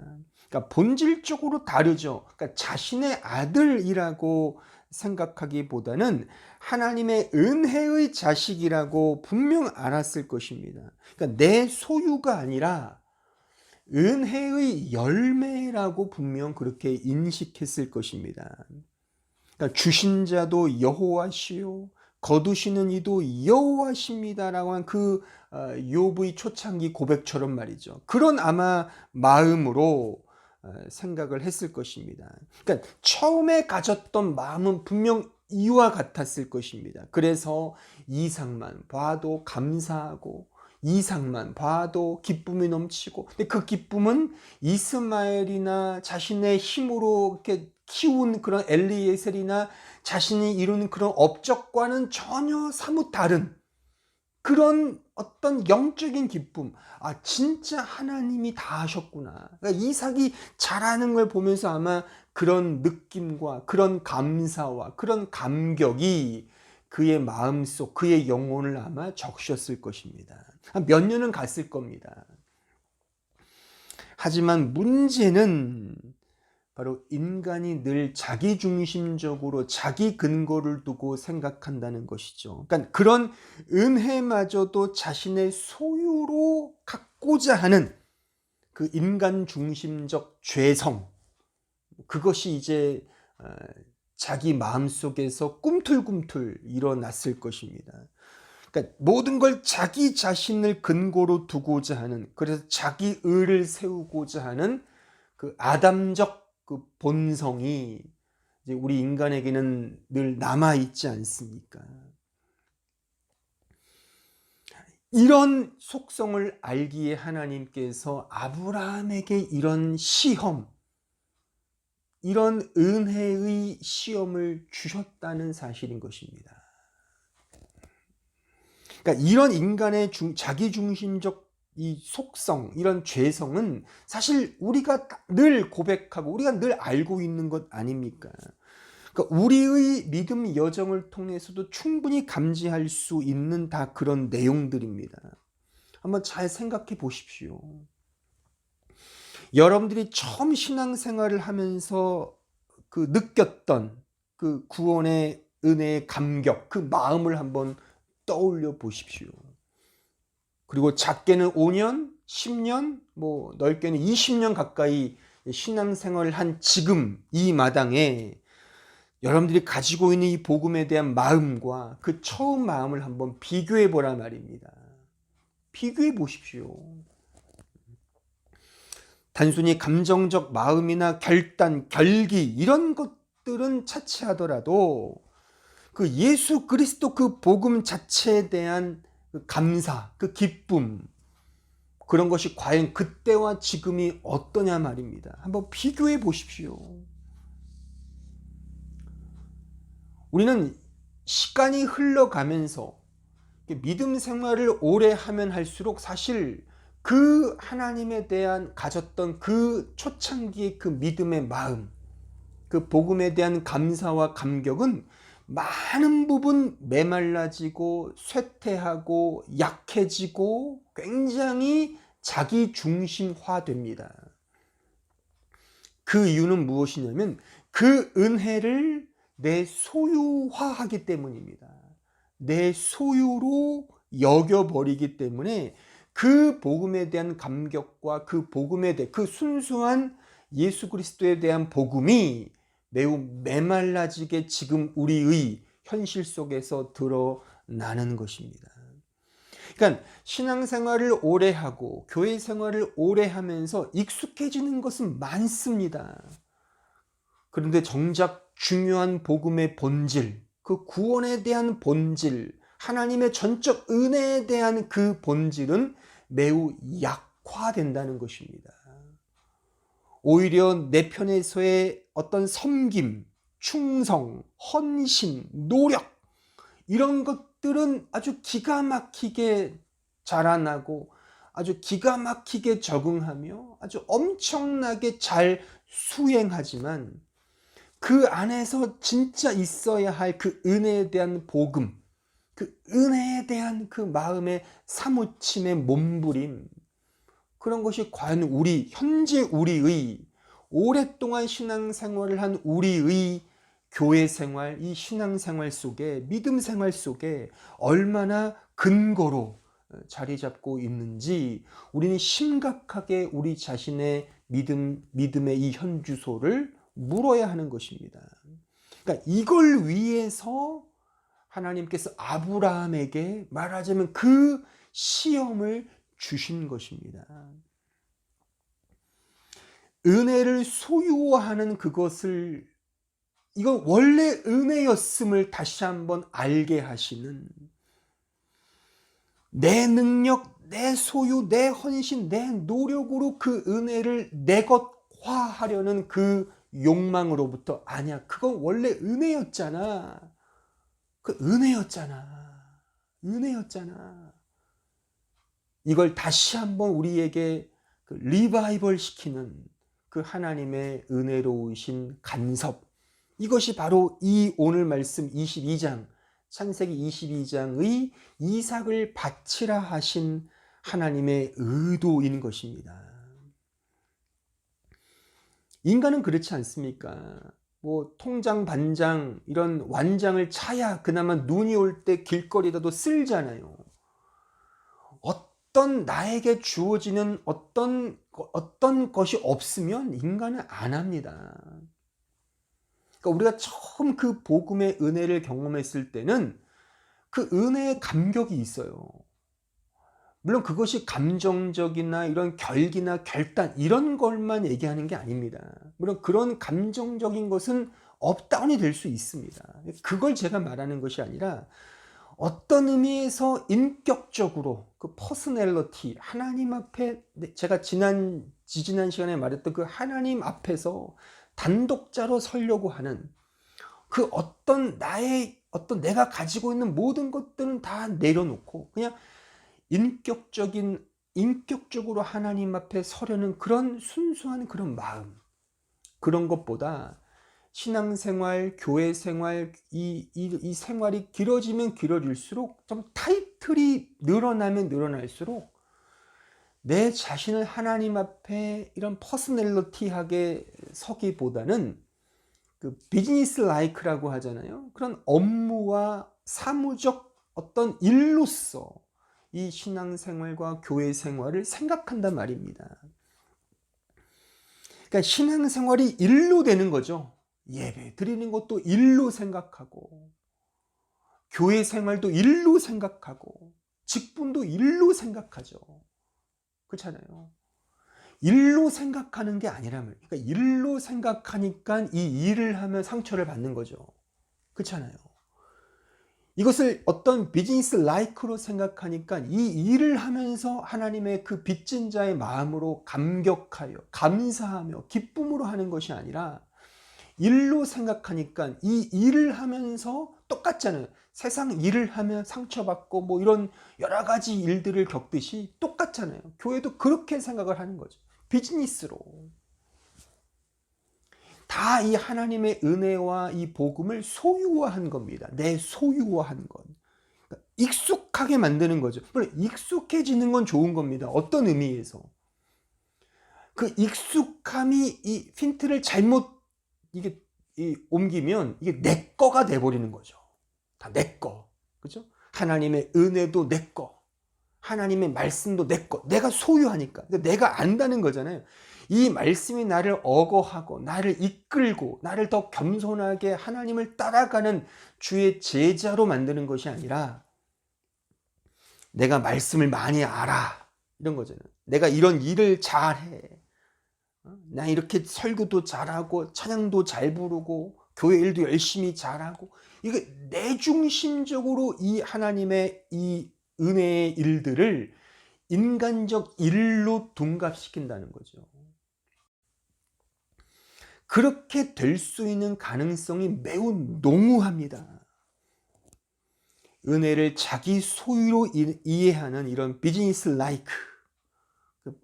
그러니까 본질적으로 다르죠. 그러니까 자신의 아들이라고 생각하기보다는 하나님의 은혜의 자식이라고 분명 알았을 것입니다. 그러니까 내 소유가 아니라 은혜의 열매라고 분명 그렇게 인식했을 것입니다. 그러니까 주신 자도 여호와시요 거두시는 이도 여호와십니다라고 한 그 욥의 초창기 고백처럼 말이죠. 그런 아마 마음으로 생각을 했을 것입니다. 그러니까 처음에 가졌던 마음은 분명 이와 같았을 것입니다. 그래서 이삭만 봐도 감사하고 이삭만 봐도 기쁨이 넘치고, 근데 그 기쁨은 이스마엘이나 자신의 힘으로 이렇게 키운 그런 엘리에셀이나 자신이 이룬 그런 업적과는 전혀 사뭇 다른 그런 어떤 영적인 기쁨. 아, 진짜 하나님이 다 하셨구나. 그러니까 이삭이 잘하는 걸 보면서 아마 그런 느낌과 그런 감사와 그런 감격이 그의 마음속, 그의 영혼을 아마 적셨을 것입니다. 몇 년은 갔을 겁니다. 하지만 문제는 바로 인간이 늘 자기중심적으로 자기 근거를 두고 생각한다는 것이죠. 그러니까 그런 은혜마저도 자신의 소유로 갖고자 하는 그 인간 중심적 죄성, 그것이 이제 자기 마음속에서 꿈틀꿈틀 일어났을 것입니다. 그러니까 모든 걸 자기 자신을 근거로 두고자 하는, 그래서 자기 의를 세우고자 하는 그 아담적 그 본성이 이제 우리 인간에게는 늘 남아 있지 않습니까? 이런 속성을 알기에 하나님께서 아브라함에게 이런 시험, 이런 은혜의 시험을 주셨다는 사실인 것입니다. 그러니까 이런 인간의 자기중심적 이 속성, 이런 죄성은 사실 우리가 늘 고백하고 우리가 늘 알고 있는 것 아닙니까? 그러니까 우리의 믿음 여정을 통해서도 충분히 감지할 수 있는 다 그런 내용들입니다. 한번 잘 생각해 보십시오. 여러분들이 처음 신앙생활을 하면서 그 느꼈던 그 구원의 은혜의 감격, 그 마음을 한번 떠올려 보십시오. 그리고 작게는 5년, 10년, 뭐 넓게는 20년 가까이 신앙생활을 한 지금 이 마당에 여러분들이 가지고 있는 이 복음에 대한 마음과 그 처음 마음을 한번 비교해 보라 말입니다. 비교해 보십시오. 단순히 감정적 마음이나 결단, 결기 이런 것들은 차치하더라도 그 예수 그리스도 그 복음 자체에 대한 그 감사, 그 기쁨, 그런 것이 과연 그때와 지금이 어떠냐 말입니다. 한번 비교해 보십시오. 우리는 시간이 흘러가면서 믿음 생활을 오래 하면 할수록 사실 그 하나님에 대한 가졌던 그 초창기의 그 믿음의 마음, 그 복음에 대한 감사와 감격은 많은 부분 메말라지고 쇠퇴하고 약해지고 굉장히 자기 중심화됩니다. 그 이유는 무엇이냐면 그 은혜를 내 소유화하기 때문입니다. 내 소유로 여겨버리기 때문에 그 복음에 대한 감격과 그 복음에 대해 그 순수한 예수 그리스도에 대한 복음이 매우 메말라지게 지금 우리의 현실 속에서 드러나는 것입니다. 그러니까 신앙생활을 오래 하고 교회 생활을 오래 하면서 익숙해지는 것은 많습니다. 그런데 정작 중요한 복음의 본질, 그 구원에 대한 본질, 하나님의 전적 은혜에 대한 그 본질은 매우 약화된다는 것입니다. 오히려 내 편에서의 어떤 섬김, 충성, 헌신, 노력 이런 것들은 아주 기가 막히게 자라나고 아주 기가 막히게 적응하며 아주 엄청나게 잘 수행하지만 그 안에서 진짜 있어야 할 그 은혜에 대한 복음, 그 은혜에 대한 그 마음의 사무침의 몸부림, 그런 것이 과연 현재 우리의 오랫동안 신앙생활을 한 우리의 교회 생활, 이 신앙생활 속에, 믿음 생활 속에 얼마나 근거로 자리 잡고 있는지 우리는 심각하게 우리 자신의 믿음의 이 현주소를 물어야 하는 것입니다. 그러니까 이걸 위해서 하나님께서 아브라함에게 말하자면 그 시험을 주신 것입니다. 은혜를 소유하는 그것을, 이건 원래 은혜였음을 다시 한번 알게 하시는, 내 능력, 내 소유, 내 헌신, 내 노력으로 그 은혜를 내 것화하려는 그 욕망으로부터, 아니야, 그건 원래 은혜였잖아. 그 은혜였잖아. 이걸 다시 한번 우리에게 그 리바이벌 시키는 그 하나님의 은혜로우신 간섭, 이것이 바로 이 오늘 말씀 22장, 창세기 22장의 이삭을 바치라 하신 하나님의 의도인 것입니다. 인간은 그렇지 않습니까? 뭐 통장, 반장, 이런 완장을 차야 그나마 눈이 올 때 길거리에도 쓸잖아요. 어떤 나에게 주어지는 어떤 것이 없으면 인간은 안 합니다. 그러니까 우리가 처음 그 복음의 은혜를 경험했을 때는 그 은혜의 감격이 있어요. 물론 그것이 감정적이나 이런 결기나 결단 이런 것만 얘기하는 게 아닙니다. 물론 그런 감정적인 것은 업다운이 될 수 있습니다. 그걸 제가 말하는 것이 아니라 어떤 의미에서 인격적으로 그 퍼스널리티, 하나님 앞에, 제가 지난 시간에 말했던 그 하나님 앞에서 단독자로 서려고 하는 그 내가 가지고 있는 모든 것들은 다 내려놓고 그냥 인격적으로 하나님 앞에 서려는 그런 순수한 그런 마음, 그런 것보다 신앙생활, 교회 생활, 이 생활이 길어지면 길어질수록 좀 타이틀이 늘어나면 늘어날수록 내 자신을 하나님 앞에 이런 퍼스널리티하게 서기보다는 그 비즈니스 라이크라고 하잖아요. 그런 업무와 사무적 어떤 일로서 이 신앙생활과 교회 생활을 생각한단 말입니다. 그러니까 신앙생활이 일로 되는 거죠. 예배 드리는 것도 일로 생각하고, 교회 생활도 일로 생각하고, 직분도 일로 생각하죠. 그렇잖아요. 일로 생각하는 게 아니란 말이에요. 그러니까 일로 생각하니까 이 일을 하면 상처를 받는 거죠. 그렇잖아요. 이것을 어떤 비즈니스 라이크로 생각하니까 이 일을 하면서 하나님의 그 빚진 자의 마음으로 감격하여 감사하며 기쁨으로 하는 것이 아니라, 일로 생각하니까 이 일을 하면서 똑같잖아요. 세상 일을 하면 상처받고 뭐 이런 여러 가지 일들을 겪듯이 똑같잖아요. 교회도 그렇게 생각을 하는 거죠. 비즈니스로. 다 이 하나님의 은혜와 이 복음을 소유화한 겁니다. 내 소유화한 것. 그러니까 익숙하게 만드는 거죠. 물론 익숙해지는 건 좋은 겁니다. 어떤 의미에서. 그 익숙함이 이 힌트를 잘못 이게 옮기면 이게 내 거가 돼버리는 거죠. 다 내 거. 그죠? 하나님의 은혜도 내 거. 하나님의 말씀도 내 거. 내가 소유하니까. 내가 안다는 거잖아요. 이 말씀이 나를 어거하고 나를 이끌고 나를 더 겸손하게 하나님을 따라가는 주의 제자로 만드는 것이 아니라, 내가 말씀을 많이 알아 이런 거잖아요. 내가 이런 일을 잘해. 나 이렇게 설교도 잘하고 찬양도 잘 부르고 교회 일도 열심히 잘하고, 이게 내 중심적으로 이 하나님의 이 은혜의 일들을 인간적 일로 둔갑시킨다는 거죠. 그렇게 될 수 있는 가능성이 매우 농후합니다. 은혜를 자기 소유로 이해하는 이런 비즈니스 라이크,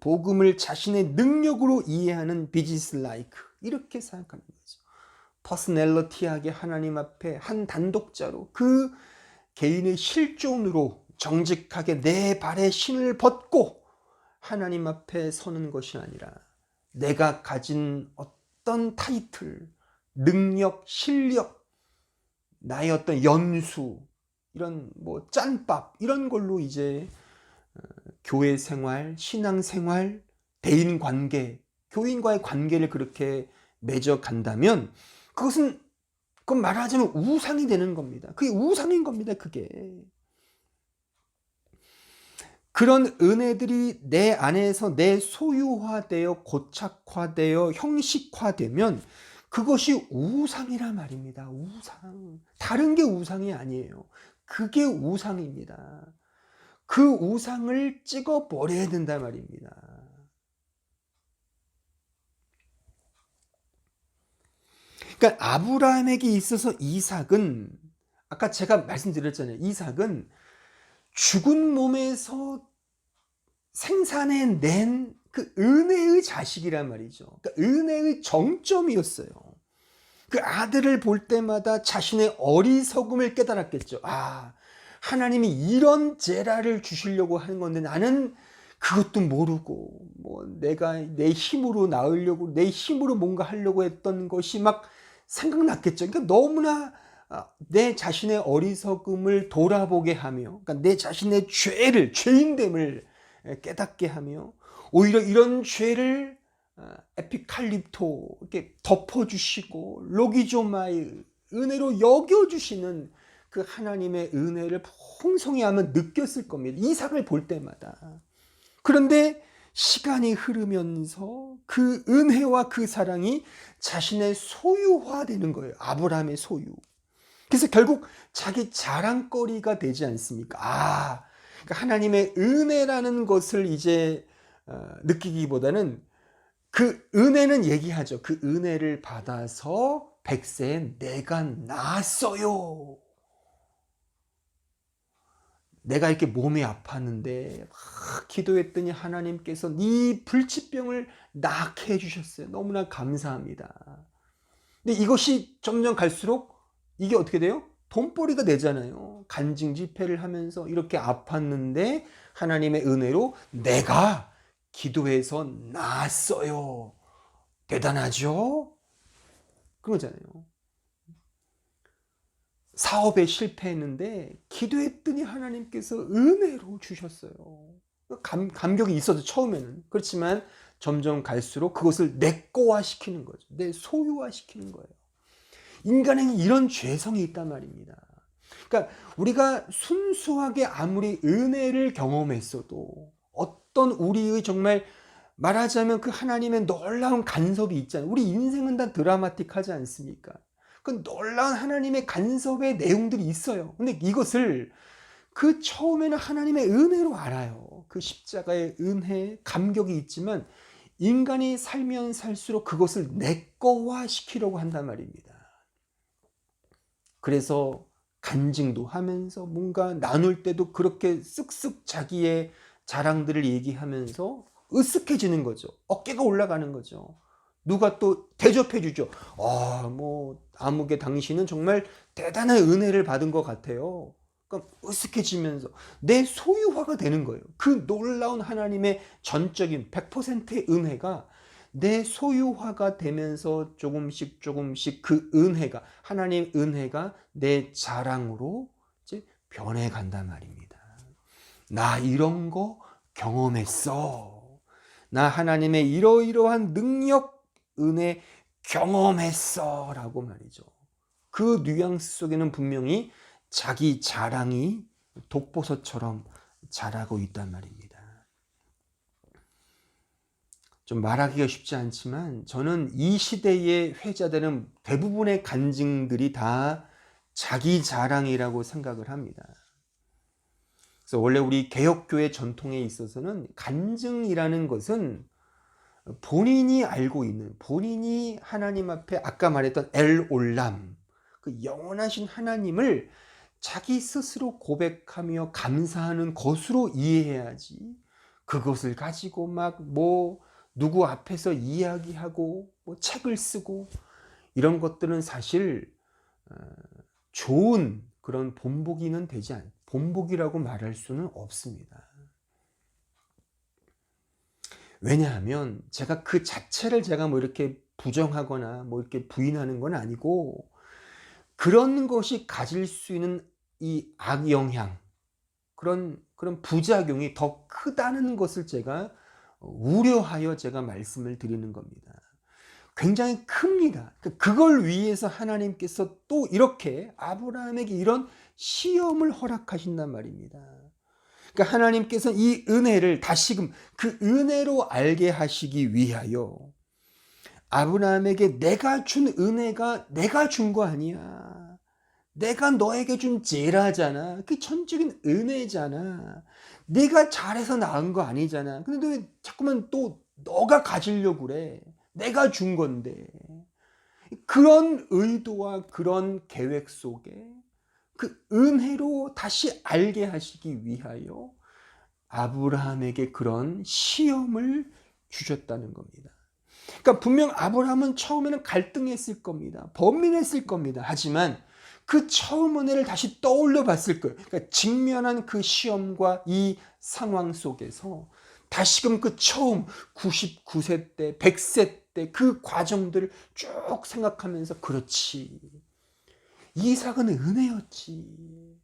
복음을 자신의 능력으로 이해하는 비즈니스 라이크, 이렇게 생각하는 거죠. 퍼스널리티하게 하나님 앞에 한 단독자로 그 개인의 실존으로 정직하게 내 발에 신을 벗고 하나님 앞에 서는 것이 아니라, 내가 가진 어떤 타이틀, 능력, 실력, 나의 어떤 연수, 이런 뭐 짠밥 이런 걸로 이제 교회 생활, 신앙 생활, 대인 관계, 교인과의 관계를 그렇게 맺어 간다면 그건 말하자면 우상이 되는 겁니다. 그게 우상인 겁니다. 그게. 그런 은혜들이 내 안에서 내 소유화되어 고착화되어 형식화되면 그것이 우상이란 말입니다. 우상. 다른 게 우상이 아니에요. 그게 우상입니다. 그 우상을 찍어버려야 된단 말입니다. 그러니까 아브라함에게 있어서 이삭은, 아까 제가 말씀드렸잖아요. 이삭은 죽은 몸에서 생산해낸 그 은혜의 자식이란 말이죠. 그러니까 은혜의 정점이었어요. 그 아들을 볼 때마다 자신의 어리석음을 깨달았겠죠. 아, 하나님이 이런 제라를 주시려고 하는 건데 나는 그것도 모르고, 뭐 내가 내 힘으로 낳으려고, 내 힘으로 뭔가 하려고 했던 것이 막 생각났겠죠. 그러니까 너무나 내 자신의 어리석음을 돌아보게 하며, 그러니까 내 자신의 죄를, 죄인됨을 깨닫게 하며, 오히려 이런 죄를 에피칼립토 이렇게 덮어주시고 로기조마의 은혜로 여겨주시는 그 하나님의 은혜를 풍성히 하면 느꼈을 겁니다. 이삭을 볼 때마다. 그런데 시간이 흐르면서 그 은혜와 그 사랑이 자신의 소유화되는 거예요. 아브라함의 소유. 그래서 결국 자기 자랑거리가 되지 않습니까? 아, 그러니까 하나님의 은혜라는 것을 이제 느끼기보다는, 그 은혜는 얘기하죠. 그 은혜를 받아서 100세에 내가 낳았어요. 내가 이렇게 몸이 아팠는데 막 기도했더니 하나님께서 네 불치병을 낫게 해주셨어요. 너무나 감사합니다. 근데 이것이 점점 갈수록 이게 어떻게 돼요? 돈벌이가 되잖아요. 간증 집회를 하면서 이렇게 아팠는데 하나님의 은혜로 내가 기도해서 나았어요. 대단하죠? 그러잖아요. 사업에 실패했는데 기도했더니 하나님께서 은혜로 주셨어요. 감격이 있어도 처음에는. 그렇지만 점점 갈수록 그것을 내 거화 시키는 거죠. 내 소유화 시키는 거예요. 인간에게 이런 죄성이 있단 말입니다. 그러니까 우리가 순수하게 아무리 은혜를 경험했어도 어떤 우리의 정말 말하자면 그 하나님의 놀라운 간섭이 있잖아요. 우리 인생은 다 드라마틱하지 않습니까? 그 놀라운 하나님의 간섭의 내용들이 있어요. 근데 이것을 그 처음에는 하나님의 은혜로 알아요. 그 십자가의 은혜, 감격이 있지만 인간이 살면 살수록 그것을 내 거화 시키려고 한단 말입니다. 그래서 간증도 하면서 뭔가 나눌 때도 그렇게 쓱쓱 자기의 자랑들을 얘기하면서 으쓱해지는 거죠. 어깨가 올라가는 거죠. 누가 또 대접해 주죠. 뭐 아무개 당신은 정말 대단한 은혜를 받은 것 같아요. 그러니까 으쓱해지면서 내 소유화가 되는 거예요. 그 놀라운 하나님의 전적인 100%의 은혜가 내 소유화가 되면서 조금씩 그 은혜가, 하나님 은혜가 내 자랑으로 이제 변해간단 말입니다. 나 이런 거 경험했어. 나 하나님의 이러이러한 능력, 은혜 경험했어 라고 말이죠. 그 뉘앙스 속에는 분명히 자기 자랑이 독버섯처럼 자라고 있단 말입니다. 좀 말하기가 쉽지 않지만 저는 이 시대에 회자되는 대부분의 간증들이 다 자기 자랑이라고 생각을 합니다. 그래서 원래 우리 개혁교회 전통에 있어서는 간증이라는 것은 본인이 알고 있는, 본인이 하나님 앞에 아까 말했던 엘올람, 그 영원하신 하나님을 자기 스스로 고백하며 감사하는 것으로 이해해야지, 그것을 가지고 막 누구 앞에서 이야기하고 책을 쓰고 이런 것들은 사실 좋은 그런 본보기는 본보기라고 말할 수는 없습니다. 왜냐하면 제가 그 자체를 제가 이렇게 부정하거나 이렇게 부인하는 건 아니고, 그런 것이 가질 수 있는 이 악영향, 그런 부작용이 더 크다는 것을 제가 우려하여 제가 말씀을 드리는 겁니다. 굉장히 큽니다. 그걸 위해서 하나님께서 또 이렇게 아브라함에게 이런 시험을 허락하신단 말입니다. 그러니까 하나님께서 이 은혜를 다시금 그 은혜로 알게 하시기 위하여 아브라함에게 내가 준 은혜가 내가 준 거 아니야. 내가 너에게 준 제라잖아. 그게 전적인 은혜잖아. 네가 잘해서 낳은 거 아니잖아. 근데 왜 자꾸만 또 너가 가지려고 그래. 내가 준 건데. 그런 의도와 그런 계획 속에 그 은혜로 다시 알게 하시기 위하여 아브라함에게 그런 시험을 주셨다는 겁니다. 그러니까 분명 아브라함은 처음에는 갈등했을 겁니다. 번민했을 겁니다. 하지만 그 처음 은혜를 다시 떠올려 봤을 거예요. 그러니까 직면한 그 시험과 이 상황 속에서 다시금 그 처음 99세 때, 100세 때 그 과정들을 쭉 생각하면서, 그렇지, 이삭은 은혜였지.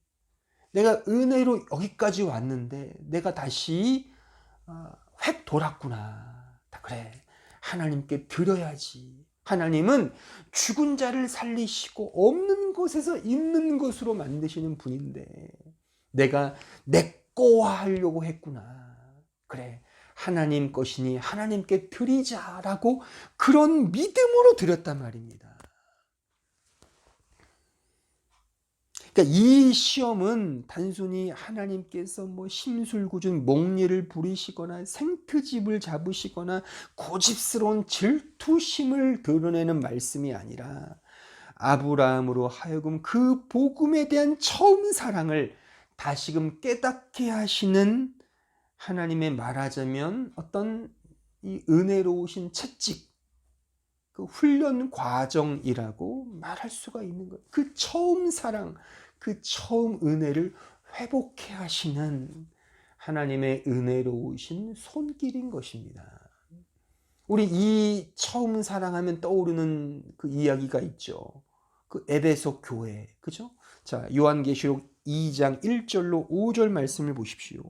내가 은혜로 여기까지 왔는데 내가 다시 획 돌았구나. 그래, 하나님께 드려야지. 하나님은 죽은 자를 살리시고 없는 곳에서 있는 것으로 만드시는 분인데 내가 내 거화 하려고 했구나. 그래, 하나님 것이니 하나님께 드리자라고 그런 믿음으로 드렸단 말입니다. 그러니까 이 시험은 단순히 하나님께서 심술궂은 목리를 부리시거나 생트집을 잡으시거나 고집스러운 질투심을 드러내는 말씀이 아니라 아브라함으로 하여금 그 복음에 대한 처음 사랑을 다시금 깨닫게 하시는 하나님의, 말하자면 어떤 이 은혜로우신 채찍, 그 훈련 과정이라고 말할 수가 있는 거예요. 그 처음 사랑, 그 처음 은혜를 회복해 하시는 하나님의 은혜로우신 손길인 것입니다. 우리 이 처음 사랑하면 떠오르는 그 이야기가 있죠. 그 에베소 교회, 그죠? 자, 요한계시록 2장 1절로 5절 말씀을 보십시오.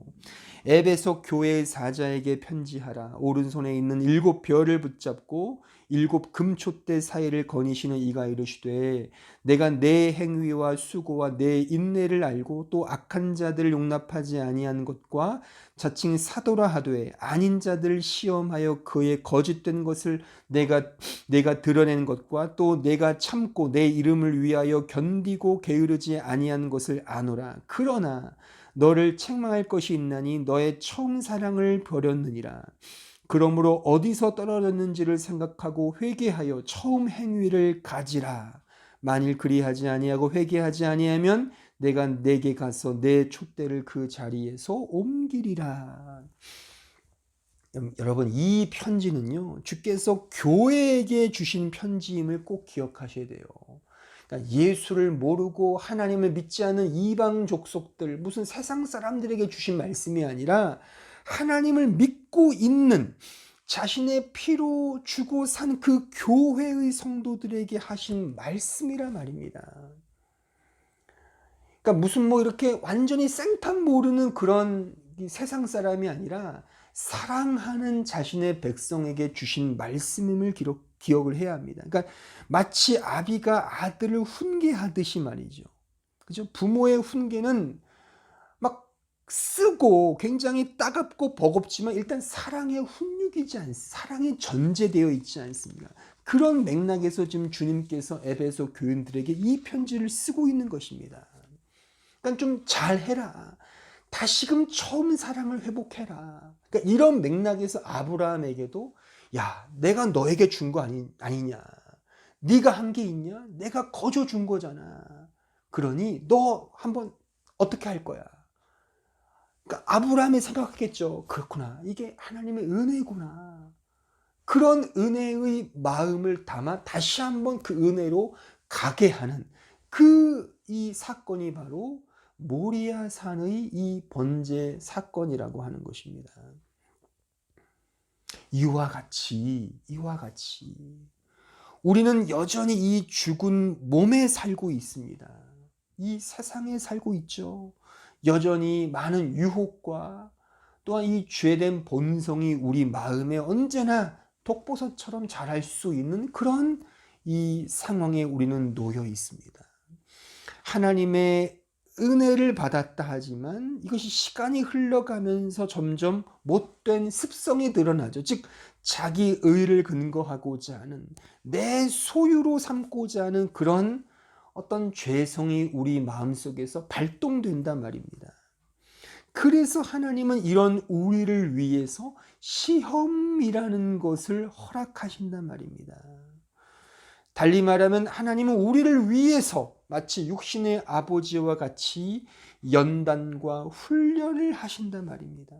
에베소 교회의 사자에게 편지하라. 오른손에 있는 7별을 붙잡고 7 금촛대 사이를 거니시는 이가 이르시되 내가 내 행위와 수고와 내 인내를 알고 또 악한 자들을 용납하지 아니한 것과 자칭 사도라 하되 아닌 자들을 시험하여 그의 거짓된 것을 내가 드러낸 것과 또 내가 참고 내 이름을 위하여 견디고 게으르지 아니한 것을 아노라. 그러나 너를 책망할 것이 있나니 너의 처음 사랑을 버렸느니라. 그러므로 어디서 떨어졌는지를 생각하고 회개하여 처음 행위를 가지라. 만일 그리하지 아니하고 회개하지 아니하면 내가 내게 가서 내 촛대를 그 자리에서 옮기리라. 여러분, 이 편지는요, 주께서 교회에게 주신 편지임을 꼭 기억하셔야 돼요. 그러니까 예수를 모르고 하나님을 믿지 않는 이방 족속들, 무슨 세상 사람들에게 주신 말씀이 아니라 하나님을 믿고 있는, 자신의 피로 주고 산 그 교회의 성도들에게 하신 말씀이라 말입니다. 그러니까 무슨 이렇게 완전히 생판 모르는 그런 세상 사람이 아니라 사랑하는 자신의 백성에게 주신 말씀임을 기억을 해야 합니다. 그러니까 마치 아비가 아들을 훈계하듯이 말이죠. 그죠? 부모의 훈계는 막 쓰고 굉장히 따갑고 버겁지만 일단 사랑의 훈육이지 않습니까? 사랑이 전제되어 있지 않습니까? 그런 맥락에서 지금 주님께서 에베소 교인들에게 이 편지를 쓰고 있는 것입니다. 그러니까 좀 잘해라. 다시금 처음 사랑을 회복해라. 그러니까 이런 맥락에서 아브라함에게도 야, 내가 너에게 준 거 아니냐. 네가 한 게 있냐? 내가 거저 준 거잖아. 그러니 너 한번 어떻게 할 거야? 그러니까 아브라함이 생각했겠죠. 그렇구나. 이게 하나님의 은혜구나. 그런 은혜의 마음을 담아 다시 한번 그 은혜로 가게 하는 이 사건이 바로 모리아 산의 이 번제 사건이라고 하는 것입니다. 이와 같이 우리는 여전히 이 죽은 몸에 살고 있습니다. 이 세상에 살고 있죠. 여전히 많은 유혹과 또한 이 죄된 본성이 우리 마음에 언제나 독버섯처럼 자랄 수 있는 그런 이 상황에 우리는 놓여 있습니다. 하나님의 은혜를 받았다 하지만 이것이 시간이 흘러가면서 점점 못된 습성이 드러나죠. 즉 자기 의를 근거하고자 하는, 내 소유로 삼고자 하는 그런 어떤 죄성이 우리 마음속에서 발동된단 말입니다. 그래서 하나님은 이런 우리를 위해서 시험이라는 것을 허락하신단 말입니다. 달리 말하면 하나님은 우리를 위해서 마치 육신의 아버지와 같이 연단과 훈련을 하신단 말입니다.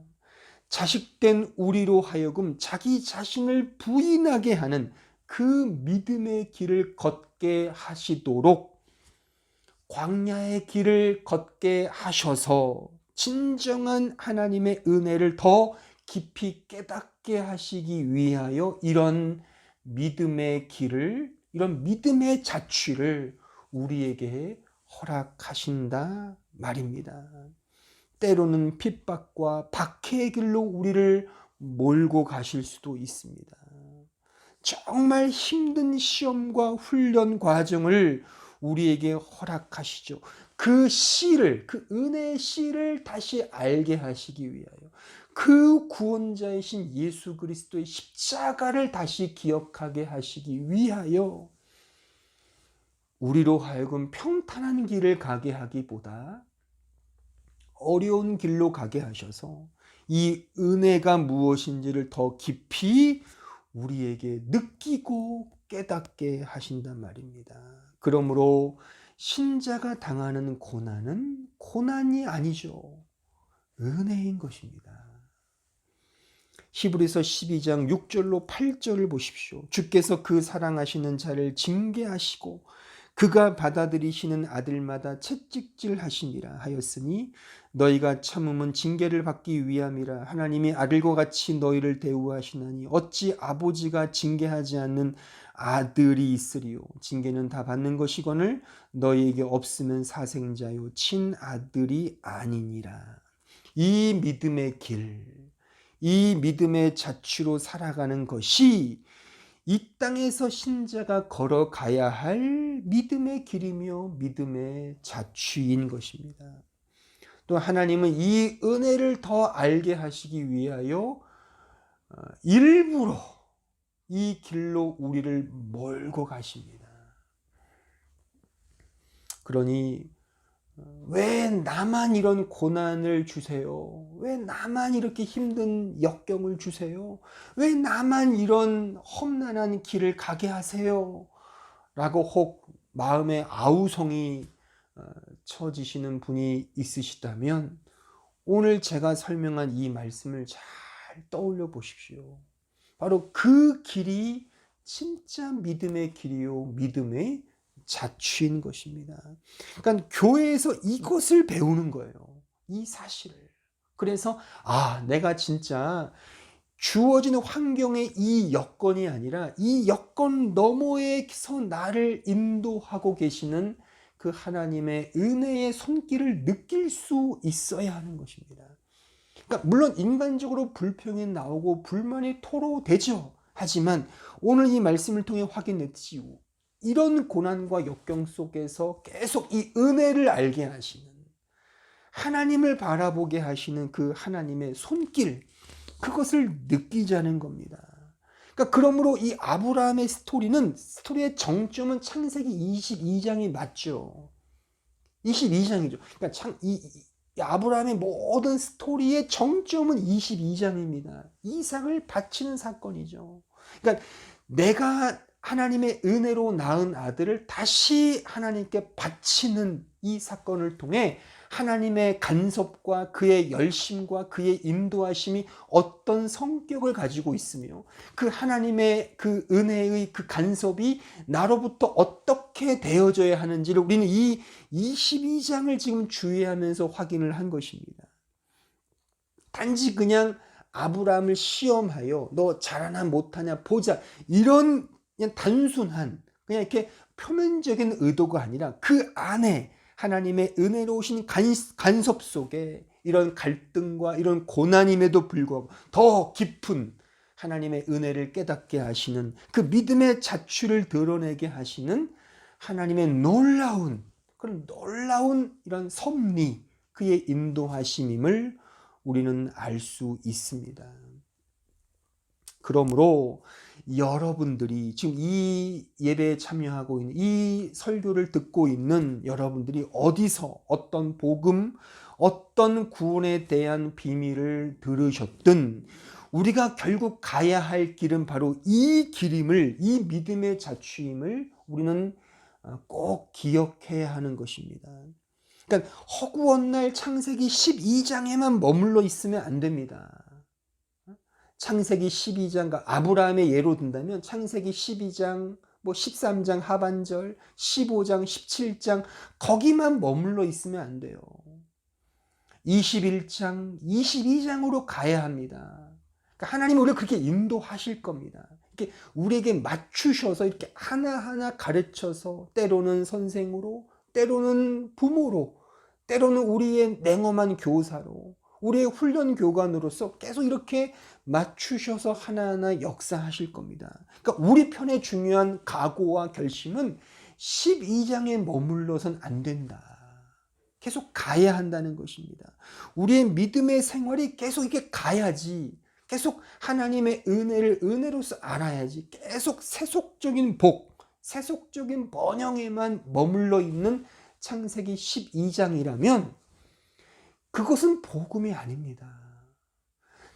자식된 우리로 하여금 자기 자신을 부인하게 하는 그 믿음의 길을 걷게 하시도록 광야의 길을 걷게 하셔서 진정한 하나님의 은혜를 더 깊이 깨닫게 하시기 위하여 이런 믿음의 길을, 이런 믿음의 자취를 우리에게 허락하신다 말입니다. 때로는 핍박과 박해의 길로 우리를 몰고 가실 수도 있습니다. 정말 힘든 시험과 훈련 과정을 우리에게 허락하시죠. 그 씨를, 그 은혜의 씨를 다시 알게 하시기 위하여, 그 구원자이신 예수 그리스도의 십자가를 다시 기억하게 하시기 위하여 우리로 하여금 평탄한 길을 가게 하기보다 어려운 길로 가게 하셔서 이 은혜가 무엇인지를 더 깊이 우리에게 느끼고 깨닫게 하신단 말입니다. 그러므로 신자가 당하는 고난은 고난이 아니죠. 은혜인 것입니다. 히브리서 12장 6절로 8절을 보십시오. 주께서 그 사랑하시는 자를 징계하시고 그가 받아들이시는 아들마다 채찍질하시니라 하였으니 너희가 참음은 징계를 받기 위함이라. 하나님이 아들과 같이 너희를 대우하시나니 어찌 아버지가 징계하지 않는 아들이 있으리요. 징계는 다 받는 것이거늘 너희에게 없으면 사생자요 친아들이 아니니라. 이 믿음의 길, 이 믿음의 자취로 살아가는 것이 이 땅에서 신자가 걸어가야 할 믿음의 길이며 믿음의 자취인 것입니다. 또 하나님은 이 은혜를 더 알게 하시기 위하여 일부러 이 길로 우리를 몰고 가십니다. 그러니 왜 나만 이런 고난을 주세요? 왜 나만 이렇게 힘든 역경을 주세요? 왜 나만 이런 험난한 길을 가게 하세요? 라고 혹 마음에 아우성이 처지시는 분이 있으시다면 오늘 제가 설명한 이 말씀을 잘 떠올려 보십시오. 바로 그 길이 진짜 믿음의 길이요 믿음의 자취인 것입니다. 그러니까 교회에서 이것을 배우는 거예요. 이 사실을. 그래서 내가 진짜 주어진 환경의 이 여건이 아니라 이 여건 너머에서 나를 인도하고 계시는 그 하나님의 은혜의 손길을 느낄 수 있어야 하는 것입니다. 그러니까 물론 인간적으로 불평이 나오고 불만이 토로되죠. 하지만 오늘 이 말씀을 통해 확인했지 이런 고난과 역경 속에서 계속 이 은혜를 알게 하시는 하나님을 바라보게 하시는 그 하나님의 손길 그것을 느끼자는 겁니다. 그러니까 그러므로 이 아브라함의 스토리의 정점은 창세기 22장이 맞죠. 22장이죠. 그러니까 이 아브라함의 모든 스토리의 정점은 22장입니다. 이삭을 바치는 사건이죠. 그러니까 내가 하나님의 은혜로 낳은 아들을 다시 하나님께 바치는 이 사건을 통해 하나님의 간섭과 그의 열심과 그의 인도하심이 어떤 성격을 가지고 있으며 그 하나님의 그 은혜의 그 간섭이 나로부터 어떻게 되어져야 하는지를 우리는 이 22장을 지금 주의하면서 확인을 한 것입니다. 단지 그냥 아브라함을 시험하여 너 잘하나 못하냐 보자 이런 그냥 단순한 그냥 이렇게 표면적인 의도가 아니라 그 안에 하나님의 은혜로우신 간섭 속에 이런 갈등과 이런 고난임에도 불구하고 더 깊은 하나님의 은혜를 깨닫게 하시는 그 믿음의 자취를 드러내게 하시는 하나님의 놀라운 이런 섭리 그의 인도하심임을 우리는 알 수 있습니다. 그러므로 여러분들이 지금 이 예배에 참여하고 있는 이 설교를 듣고 있는 여러분들이 어디서 어떤 복음, 어떤 구원에 대한 비밀을 들으셨든 우리가 결국 가야 할 길은 바로 이 길임을, 이 믿음의 자취임을 우리는 꼭 기억해야 하는 것입니다. 그러니까 허구한 날 창세기 12장에만 머물러 있으면 안 됩니다. 창세기 12장, 아브라함의 예로 든다면 창세기 12장, 13장 하반절, 15장, 17장 거기만 머물러 있으면 안 돼요. 21장, 22장으로 가야 합니다. 그러니까 하나님은 우리를 그렇게 인도하실 겁니다. 이렇게 우리에게 맞추셔서 이렇게 하나하나 가르쳐서 때로는 선생으로, 때로는 부모로, 때로는 우리의 냉엄한 교사로, 우리의 훈련 교관으로서 계속 이렇게 맞추셔서 하나하나 역사하실 겁니다. 그러니까 우리 편의 중요한 각오와 결심은 12장에 머물러선 안 된다. 계속 가야 한다는 것입니다. 우리의 믿음의 생활이 계속 이렇게 가야지. 계속 하나님의 은혜를 은혜로서 알아야지. 계속 세속적인 복, 세속적인 번영에만 머물러 있는 창세기 12장이라면 그것은 복음이 아닙니다.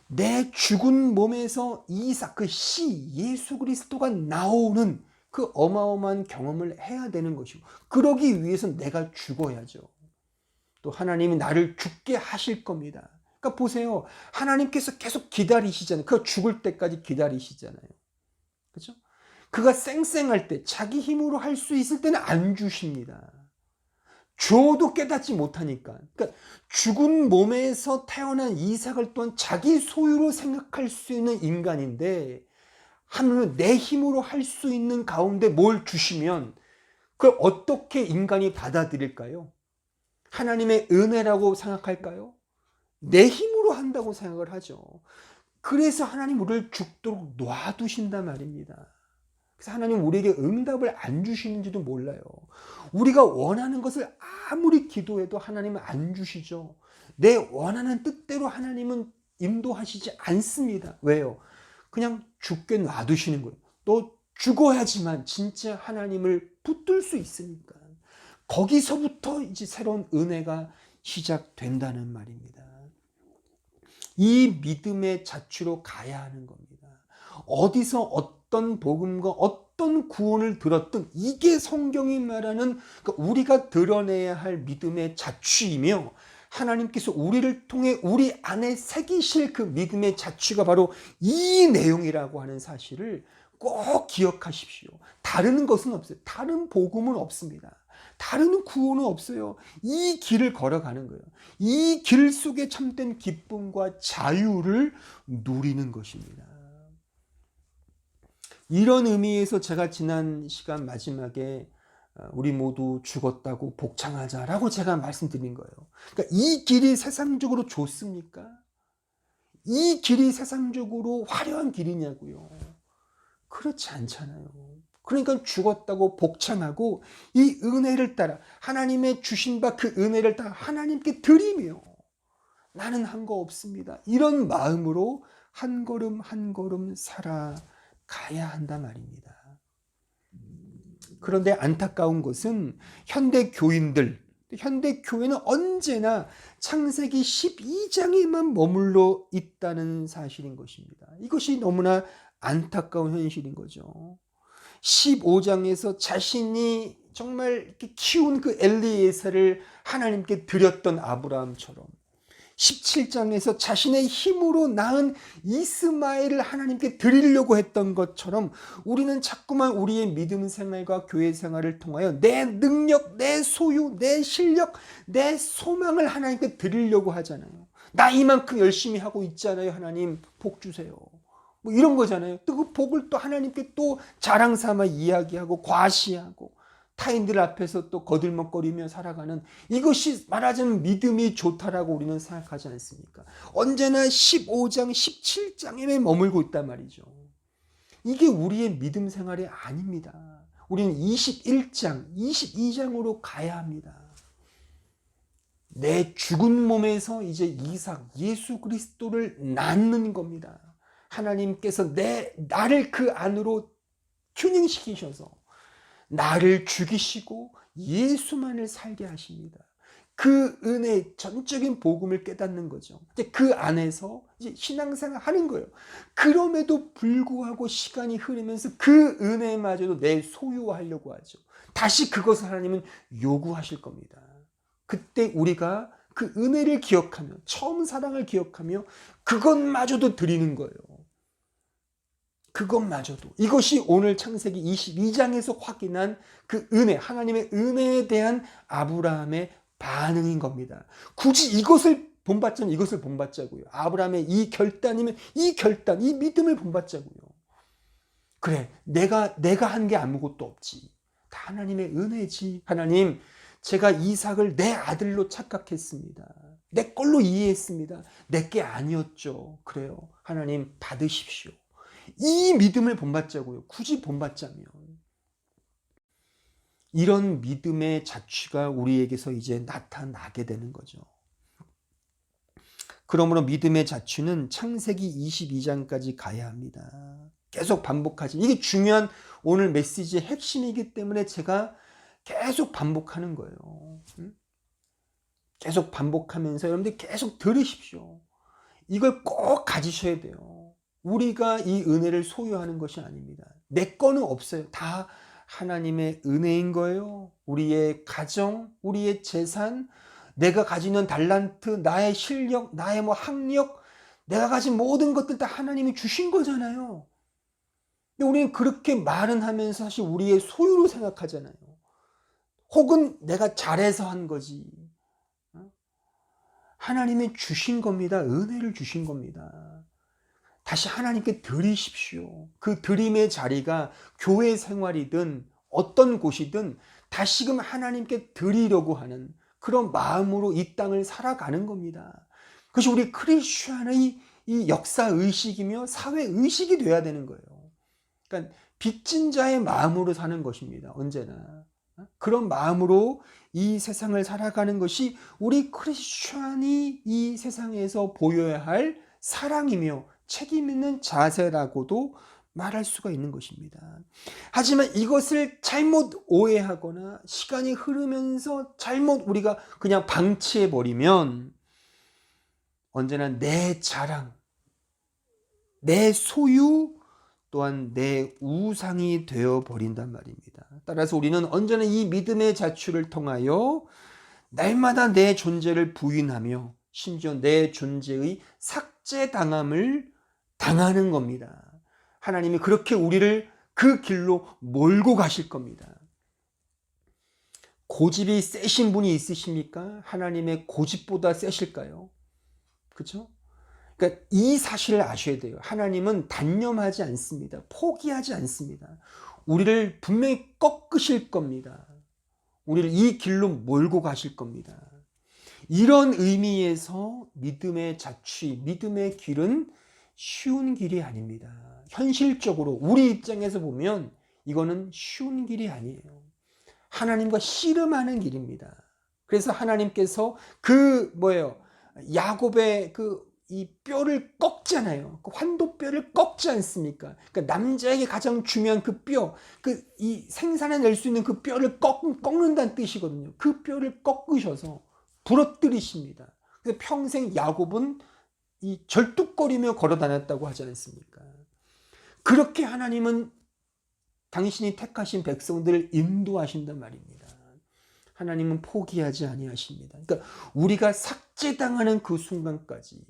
내 죽은 몸에서 이삭 그 예수 그리스도가 나오는 그 어마어마한 경험을 해야 되는 것이고 그러기 위해서는 내가 죽어야죠. 또 하나님이 나를 죽게 하실 겁니다. 그러니까 보세요. 하나님께서 계속 기다리시잖아요. 그가 죽을 때까지 기다리시잖아요. 그렇죠? 그가 쌩쌩할 때 자기 힘으로 할 수 있을 때는 안 주십니다. 줘도 깨닫지 못하니까. 그러니까 죽은 몸에서 태어난 이삭을 또한 자기 소유로 생각할 수 있는 인간인데 하나님은 내 힘으로 할 수 있는 가운데 뭘 주시면 그걸 어떻게 인간이 받아들일까요? 하나님의 은혜라고 생각할까요? 내 힘으로 한다고 생각을 하죠. 그래서 하나님 우리를 죽도록 놔두신단 말입니다. 그래서 하나님 우리에게 응답을 안 주시는지도 몰라요. 우리가 원하는 것을 아무리 기도해도 하나님은 안 주시죠. 내 원하는 뜻대로 하나님은 인도하시지 않습니다. 왜요? 그냥 죽게 놔두시는 거예요. 또 죽어야지만 진짜 하나님을 붙들 수 있으니까. 거기서부터 이제 새로운 은혜가 시작된다는 말입니다. 이 믿음의 자취로 가야 하는 겁니다. 어디서 어떤 복음과 어떤 구원을 들었든 이게 성경이 말하는 우리가 드러내야 할 믿음의 자취이며, 하나님께서 우리를 통해 우리 안에 새기실 그 믿음의 자취가 바로 이 내용이라고 하는 사실을 꼭 기억하십시오. 다른 것은 없어요. 다른 복음은 없습니다. 다른 구원은 없어요. 이 길을 걸어가는 거예요. 이 길 속에 참된 기쁨과 자유를 누리는 것입니다. 이런 의미에서 제가 지난 시간 마지막에 우리 모두 죽었다고 복창하자라고 제가 말씀드린 거예요. 그러니까 이 길이 세상적으로 좋습니까? 이 길이 세상적으로 화려한 길이냐고요? 그렇지 않잖아요. 그러니까 죽었다고 복창하고 이 은혜를 따라 하나님의 주신 바 그 은혜를 따라 하나님께 드리며 나는 한 거 없습니다. 이런 마음으로 한 걸음 한 걸음 살아가야 한단 말입니다. 그런데 안타까운 것은 현대 교인들, 현대 교회는 언제나 창세기 12장에만 머물러 있다는 사실인 것입니다. 이것이 너무나 안타까운 현실인 거죠. 15장에서 자신이 정말 이렇게 키운 그 엘리에셀을 하나님께 드렸던 아브라함처럼, 17장에서 자신의 힘으로 낳은 이스마엘을 하나님께 드리려고 했던 것처럼 우리는 자꾸만 우리의 믿음 생활과 교회 생활을 통하여 내 능력, 내 소유, 내 실력, 내 소망을 하나님께 드리려고 하잖아요. 나 이만큼 열심히 하고 있잖아요. 하나님 복 주세요. 뭐 이런 거잖아요. 또 그 복을 또 하나님께 또 자랑 삼아 이야기하고 과시하고 타인들 앞에서 또 거들먹거리며 살아가는, 이것이 말하자면 믿음이 좋다라고 우리는 생각하지 않습니까? 언제나 15장, 17장에 머물고 있단 말이죠. 이게 우리의 믿음 생활이 아닙니다. 우리는 21장, 22장으로 가야 합니다. 내 죽은 몸에서 이제 이삭, 예수 그리스도를 낳는 겁니다. 하나님께서 나를 그 안으로 튜닝시키셔서 나를 죽이시고 예수만을 살게 하십니다. 그 은혜 전적인 복음을 깨닫는 거죠. 이제 그 안에서 이제 신앙생활 하는 거예요. 그럼에도 불구하고 시간이 흐르면서 그 은혜마저도 내 소유하려고 하죠. 다시 그것을 하나님은 요구하실 겁니다. 그때 우리가 그 은혜를 기억하며 처음 사랑을 기억하며 그것마저도 드리는 거예요. 그것마저도. 이것이 오늘 창세기 22장에서 확인한 그 은혜, 하나님의 은혜에 대한 아브라함의 반응인 겁니다. 굳이 이것을 본받자면 이것을 본받자고요. 아브라함의 이 결단이면 이 결단, 이 믿음을 본받자고요. 그래, 내가 한 게 아무것도 없지. 다 하나님의 은혜지. 하나님, 제가 이삭을 내 아들로 착각했습니다. 내 걸로 이해했습니다. 내 게 아니었죠. 그래요. 하나님 받으십시오. 이 믿음을 본받자고요. 굳이 본받자면. 이런 믿음의 자취가 우리에게서 이제 나타나게 되는 거죠. 그러므로 믿음의 자취는 창세기 22장까지 가야 합니다. 계속 반복하지. 이게 중요한 오늘 메시지의 핵심이기 때문에 제가 계속 반복하는 거예요. 계속 반복하면서 여러분들 계속 들으십시오. 이걸 꼭 가지셔야 돼요. 우리가 이 은혜를 소유하는 것이 아닙니다. 내 거는 없어요. 다 하나님의 은혜인 거예요. 우리의 가정, 우리의 재산, 내가 가지는 달란트, 나의 실력, 나의 학력, 내가 가진 모든 것들 다 하나님이 주신 거잖아요. 근데 우리는 그렇게 말은 하면서 사실 우리의 소유로 생각하잖아요. 혹은 내가 잘해서 한 거지. 하나님이 주신 겁니다. 은혜를 주신 겁니다. 다시 하나님께 드리십시오. 그 드림의 자리가 교회 생활이든 어떤 곳이든 다시금 하나님께 드리려고 하는 그런 마음으로 이 땅을 살아가는 겁니다. 그것이 우리 크리스천의 이 역사의식이며 사회의식이 돼야 되는 거예요. 그러니까 빚진 자의 마음으로 사는 것입니다. 언제나. 그런 마음으로 이 세상을 살아가는 것이 우리 크리스천이 이 세상에서 보여야 할 사랑이며 책임 있는 자세라고도 말할 수가 있는 것입니다. 하지만 이것을 잘못 오해하거나 시간이 흐르면서 잘못 우리가 그냥 방치해버리면 언제나 내 자랑, 내 소유, 또한 내 우상이 되어버린단 말입니다. 따라서 우리는 언제나 이 믿음의 자취를 통하여 날마다 내 존재를 부인하며 심지어 내 존재의 삭제당함을 당하는 겁니다. 하나님이 그렇게 우리를 그 길로 몰고 가실 겁니다. 고집이 세신 분이 있으십니까? 하나님의 고집보다 세실까요? 그렇죠? 그러니까 이 사실을 아셔야 돼요. 하나님은 단념하지 않습니다. 포기하지 않습니다. 우리를 분명히 꺾으실 겁니다. 우리를 이 길로 몰고 가실 겁니다. 이런 의미에서 믿음의 자취, 믿음의 길은 쉬운 길이 아닙니다. 현실적으로 우리 입장에서 보면 이거는 쉬운 길이 아니에요. 하나님과 씨름하는 길입니다. 그래서 하나님께서 야곱의 이 뼈를 꺾잖아요. 그 환도뼈를 꺾지 않습니까? 그러니까 남자에게 가장 중요한 그 뼈, 이 생산해낼 수 있는 그 뼈를 꺾는다는 뜻이거든요. 그 뼈를 꺾으셔서 부러뜨리십니다. 그래서 평생 야곱은 이 절뚝거리며 걸어 다녔다고 하지 않습니까? 그렇게 하나님은 당신이 택하신 백성들을 인도하신단 말입니다. 하나님은 포기하지 아니하십니다. 그러니까 우리가 삭제당하는 그 순간까지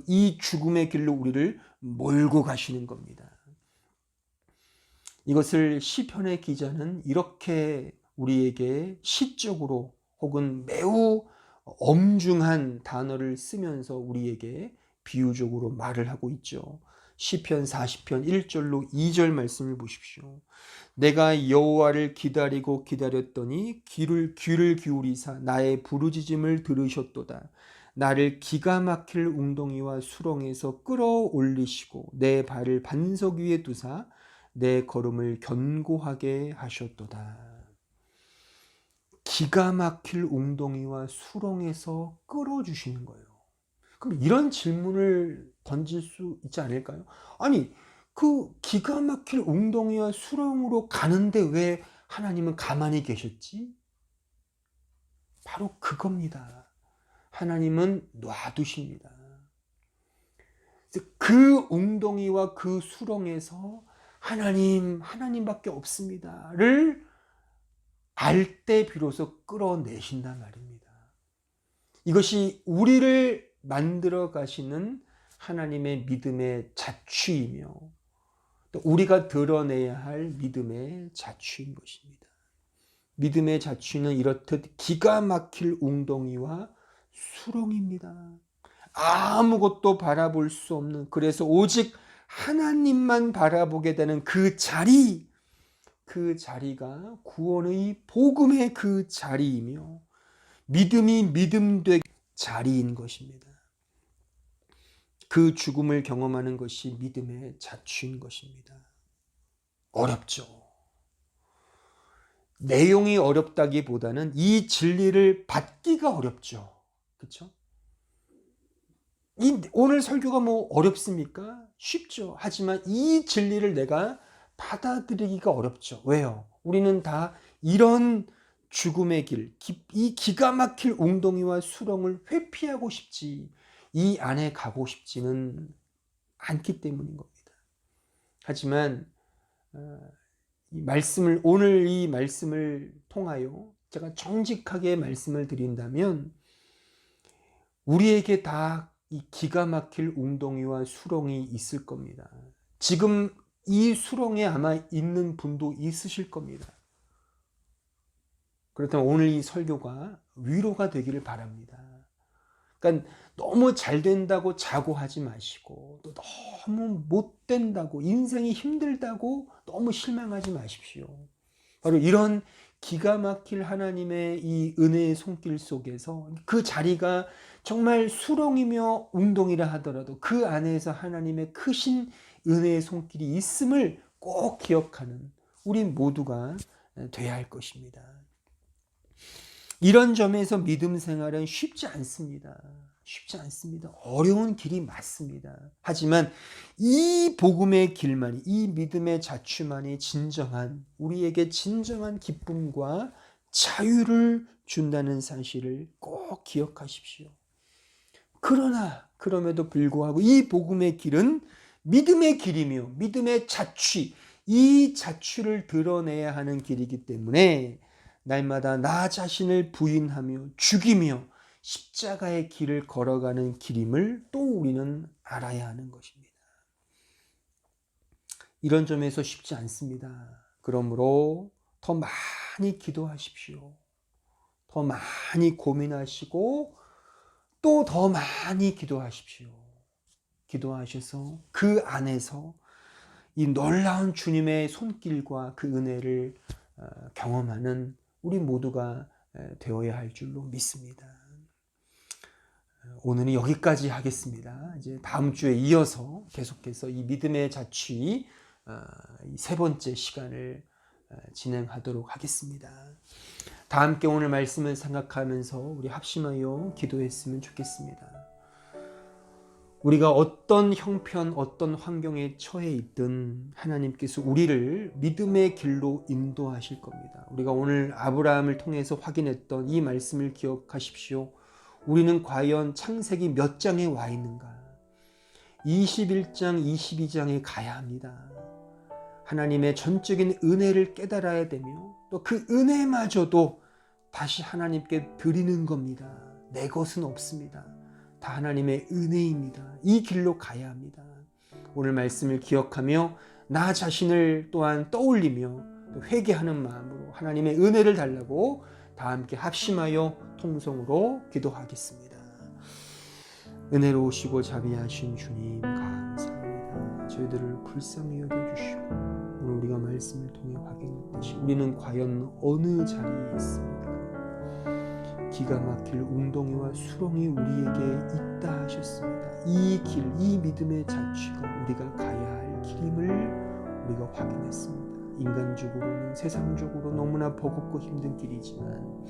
이 죽음의 길로 우리를 몰고 가시는 겁니다. 이것을 시편의 기자는 이렇게 우리에게 시적으로 혹은 매우 엄중한 단어를 쓰면서 우리에게 비유적으로 말을 하고 있죠. 시편 40편 1절로 2절 말씀을 보십시오. 내가 여호와를 기다리고 기다렸더니 귀를 기울이사 나의 부르짖음을 들으셨도다. 나를 기가 막힐 웅덩이와 수렁에서 끌어올리시고 내 발을 반석 위에 두사 내 걸음을 견고하게 하셨도다. 기가 막힐 웅덩이와 수렁에서 끌어주시는 거예요. 그럼 이런 질문을 던질 수 있지 않을까요? 아니, 그 기가 막힐 웅덩이와 수렁으로 가는데 왜 하나님은 가만히 계셨지? 바로 그겁니다. 하나님은 놔두십니다. 그 웅덩이와 그 수렁에서 하나님밖에 없습니다를 알 때 비로소 끌어내신단 말입니다. 이것이 우리를 만들어 가시는 하나님의 믿음의 자취이며 또 우리가 드러내야 할 믿음의 자취인 것입니다. 믿음의 자취는 이렇듯 기가 막힐 웅덩이와 수렁입니다. 아무것도 바라볼 수 없는, 그래서 오직 하나님만 바라보게 되는 그 자리가 구원의 복음의 그 자리이며 믿음이 믿음되는 자리인 것입니다. 그 죽음을 경험하는 것이 믿음의 자취인 것입니다. 어렵죠. 내용이 어렵다기보다는 이 진리를 받기가 어렵죠. 그렇죠? 오늘 설교가 어렵습니까? 쉽죠. 하지만 이 진리를 내가 받아들이기가 어렵죠. 왜요? 우리는 다 이런 죽음의 길, 이 기가 막힐 웅덩이와 수렁을 회피하고 싶지, 이 안에 가고 싶지는 않기 때문인 겁니다. 하지만 오늘 이 말씀을 통하여 제가 정직하게 말씀을 드린다면 우리에게 다 이 기가 막힐 웅덩이와 수렁이 있을 겁니다. 지금 이 수렁에 아마 있는 분도 있으실 겁니다. 그렇다면 오늘 이 설교가 위로가 되기를 바랍니다. 그러니까 너무 잘 된다고 자고하지 마시고 또 너무 못 된다고, 인생이 힘들다고 너무 실망하지 마십시오. 바로 이런 기가 막힐 하나님의 이 은혜의 손길 속에서 그 자리가 정말 수렁이며 웅덩이라 하더라도 그 안에서 하나님의 크신 은혜의 손길이 있음을 꼭 기억하는 우리 모두가 되어야 할 것입니다. 이런 점에서 믿음 생활은 쉽지 않습니다. 쉽지 않습니다. 어려운 길이 맞습니다. 하지만 이 복음의 길만이, 이 믿음의 자취만이 우리에게 진정한 기쁨과 자유를 준다는 사실을 꼭 기억하십시오. 그럼에도 불구하고 이 복음의 길은 믿음의 길이며 믿음의 자취, 이 자취를 드러내야 하는 길이기 때문에 날마다 나 자신을 부인하며 죽이며 십자가의 길을 걸어가는 길임을 또 우리는 알아야 하는 것입니다. 이런 점에서 쉽지 않습니다. 그러므로 더 많이 기도하십시오. 더 많이 고민하시고 또 더 많이 기도하십시오. 기도하셔서 그 안에서 이 놀라운 주님의 손길과 그 은혜를 경험하는 우리 모두가 되어야 할 줄로 믿습니다. 오늘은 여기까지 하겠습니다. 이제 다음 주에 이어서 계속해서 이 믿음의 자취 이 세 번째 시간을 진행하도록 하겠습니다. 다 함께 오늘 말씀을 생각하면서 우리 합심하여 기도했으면 좋겠습니다. 우리가 어떤 형편, 어떤 환경에 처해 있든 하나님께서 우리를 믿음의 길로 인도하실 겁니다. 우리가 오늘 아브라함을 통해서 확인했던 이 말씀을 기억하십시오. 우리는 과연 창세기 몇 장에 와 있는가? 21장, 22장에 가야 합니다. 하나님의 전적인 은혜를 깨달아야 되며 또 그 은혜마저도 다시 하나님께 드리는 겁니다. 내 것은 없습니다. 다 하나님의 은혜입니다. 이 길로 가야 합니다. 오늘 말씀을 기억하며 나 자신을 또한 떠올리며 회개하는 마음으로 하나님의 은혜를 달라고 다 함께 합심하여 통성으로 기도하겠습니다. 은혜로우시고 자비하신 주님 감사합니다. 저희들을 불쌍히 여겨주시고 오늘 우리가 말씀을 통해 확인했듯이 우리는 과연 어느 자리에 있습니까? 기가 막힐 웅덩이와 수렁이 우리에게 있다 하셨습니다. 이 길, 이 믿음의 자취가 우리가 가야 할 길임을 우리가 확인했습니다. 인간적으로는 세상적으로 너무나 버겁고 힘든 길이지만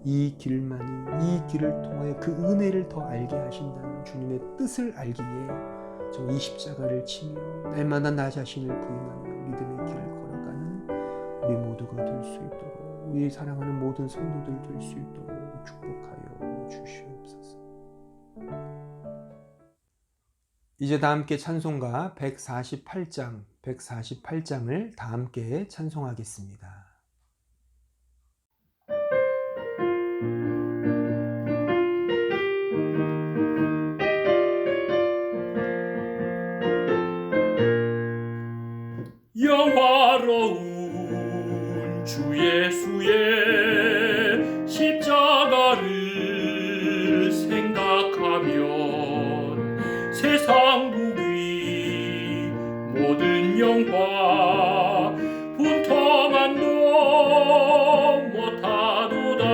이 길만이, 이 길을 통하여 그 은혜를 더 알게 하신다는 주님의 뜻을 알기에 저 이 십자가를 치며 날마다 나 자신을 부인하며 믿음의 길을 걸어가는 우리 모두가 될 수 있도록, 우리 사랑하는 모든 성도들 될 수 있도록 축복하여 주시옵소서. 이제 다 함께 찬송가 148장을 다 함께 찬송하겠습니다. 영화로운 주 예수의 십자가를 생각하면 세상 보기 모든 영화 분통한도 못하도다.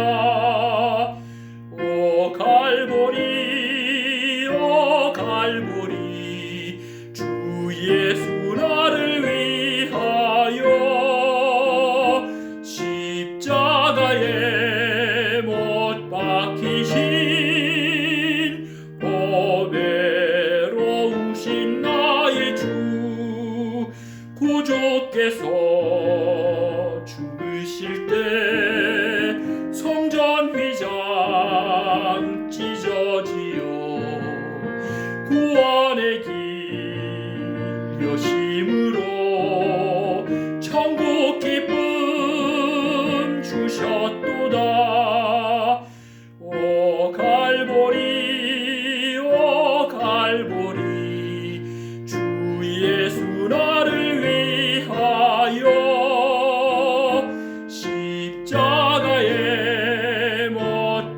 오 갈보리, 오 갈보리, 주 예수 나를 십자가에 못 박히신 보배로우신 나의 주 구주께서 죽으실 때 성전 휘장 찢어지어 구원의 길 여심으로 천국 기쁨 주셨도다. 오 갈보리, 오 갈보리, 주 예수 나를 위하여 십자가에 못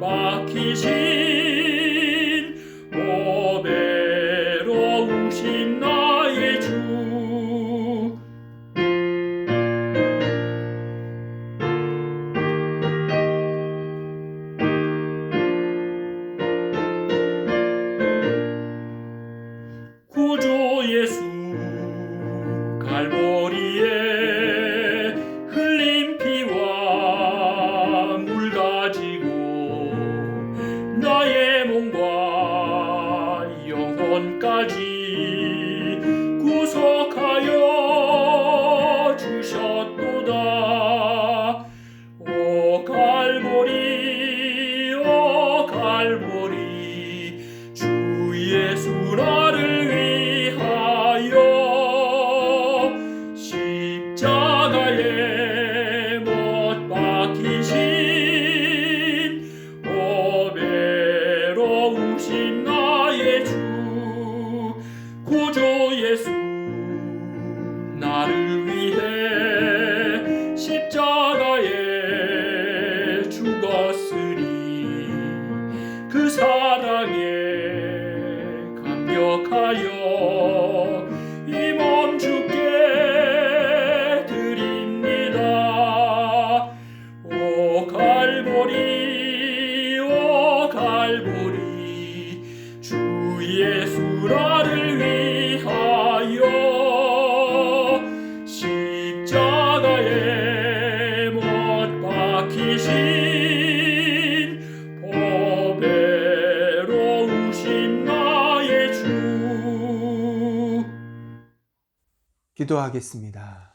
나의 몸과 영혼까지 구속하여 주셨도다. 오 갈보리, 오 갈보리, 주 예수 나를 위하여 십자가에 못 박히신 보배로우신 나의 주 구주 예수 나를 위해 십자가에 죽었으니 그 사랑에 감격하여 이 몸 주께 드립니다. 오 갈보리, 오 갈보리, 주 예수 나를 위하여 십자가에 못 박히신 보배로우신 나의 주. 기도하겠습니다.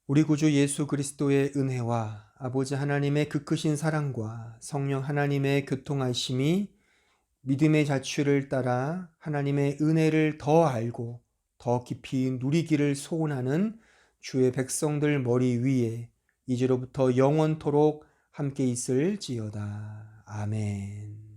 우리 구주 예수 그리스도의 은혜와 아버지 하나님의 그 크신 사랑과 성령 하나님의 교통하심이 믿음의 자취를 따라 하나님의 은혜를 더 알고 더 깊이 누리기를 소원하는 주의 백성들 머리 위에 이제로부터 영원토록 함께 있을지어다. 아멘.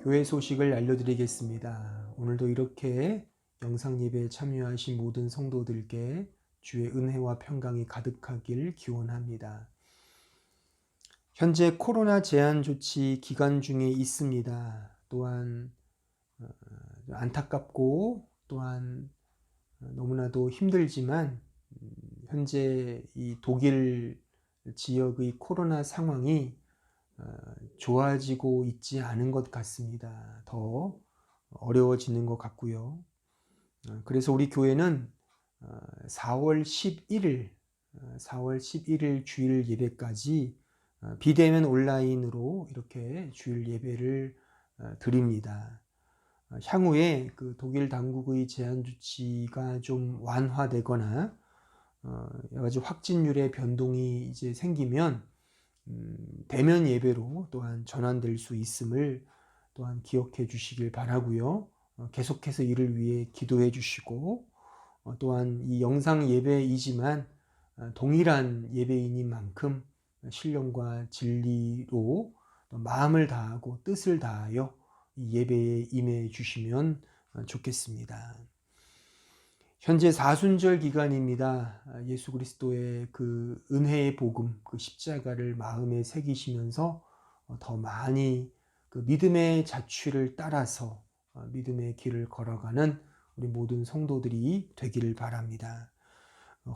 교회 소식을 알려드리겠습니다. 오늘도 이렇게 영상 예배에 참여하신 모든 성도들께 주의 은혜와 평강이 가득하길 기원합니다. 현재 코로나 제한 조치 기간 중에 있습니다. 또한 안타깝고 또한 너무나도 힘들지만 현재 이 독일 지역의 코로나 상황이 좋아지고 있지 않은 것 같습니다. 더 어려워지는 것 같고요. 그래서 우리 교회는 4월 11일 주일 예배까지 비대면 온라인으로 이렇게 주일 예배를 드립니다. 향후에 그 독일 당국의 제한 조치가 좀 완화되거나 여러 가지 확진율의 변동이 이제 생기면 대면 예배로 또한 전환될 수 있음을 또한 기억해 주시길 바라고요. 계속해서 이를 위해 기도해 주시고 또한 이 영상 예배이지만 동일한 예배인인 만큼 신령과 진리로 마음을 다하고 뜻을 다하여 이 예배에 임해 주시면 좋겠습니다. 현재 사순절 기간입니다. 예수 그리스도의 그 은혜의 복음, 그 십자가를 마음에 새기시면서 더 많이 그 믿음의 자취를 따라서 믿음의 길을 걸어가는 우리 모든 성도들이 되기를 바랍니다.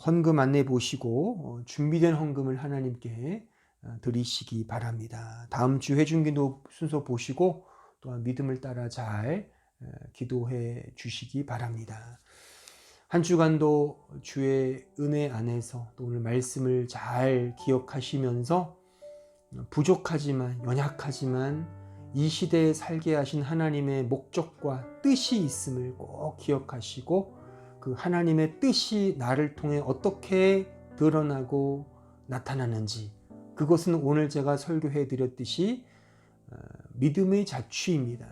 헌금 안내 보시고 준비된 헌금을 하나님께 드리시기 바랍니다. 다음 주 회중기도 순서 보시고 또한 믿음을 따라 잘 기도해 주시기 바랍니다. 한 주간도 주의 은혜 안에서 또 오늘 말씀을 잘 기억하시면서 부족하지만 연약하지만 이 시대에 살게 하신 하나님의 목적과 뜻이 있음을 꼭 기억하시고 그 하나님의 뜻이 나를 통해 어떻게 드러나고 나타나는지 그것은 오늘 제가 설교해 드렸듯이 믿음의 자취입니다.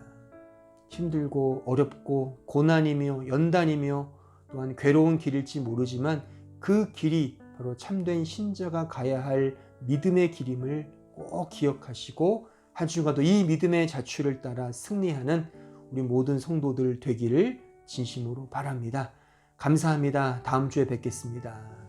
힘들고 어렵고 고난이며 연단이며 또한 괴로운 길일지 모르지만 그 길이 바로 참된 신자가 가야 할 믿음의 길임을 꼭 기억하시고 한 주간도 이 믿음의 자취를 따라 승리하는 우리 모든 성도들 되기를 진심으로 바랍니다. 감사합니다. 다음 주에 뵙겠습니다.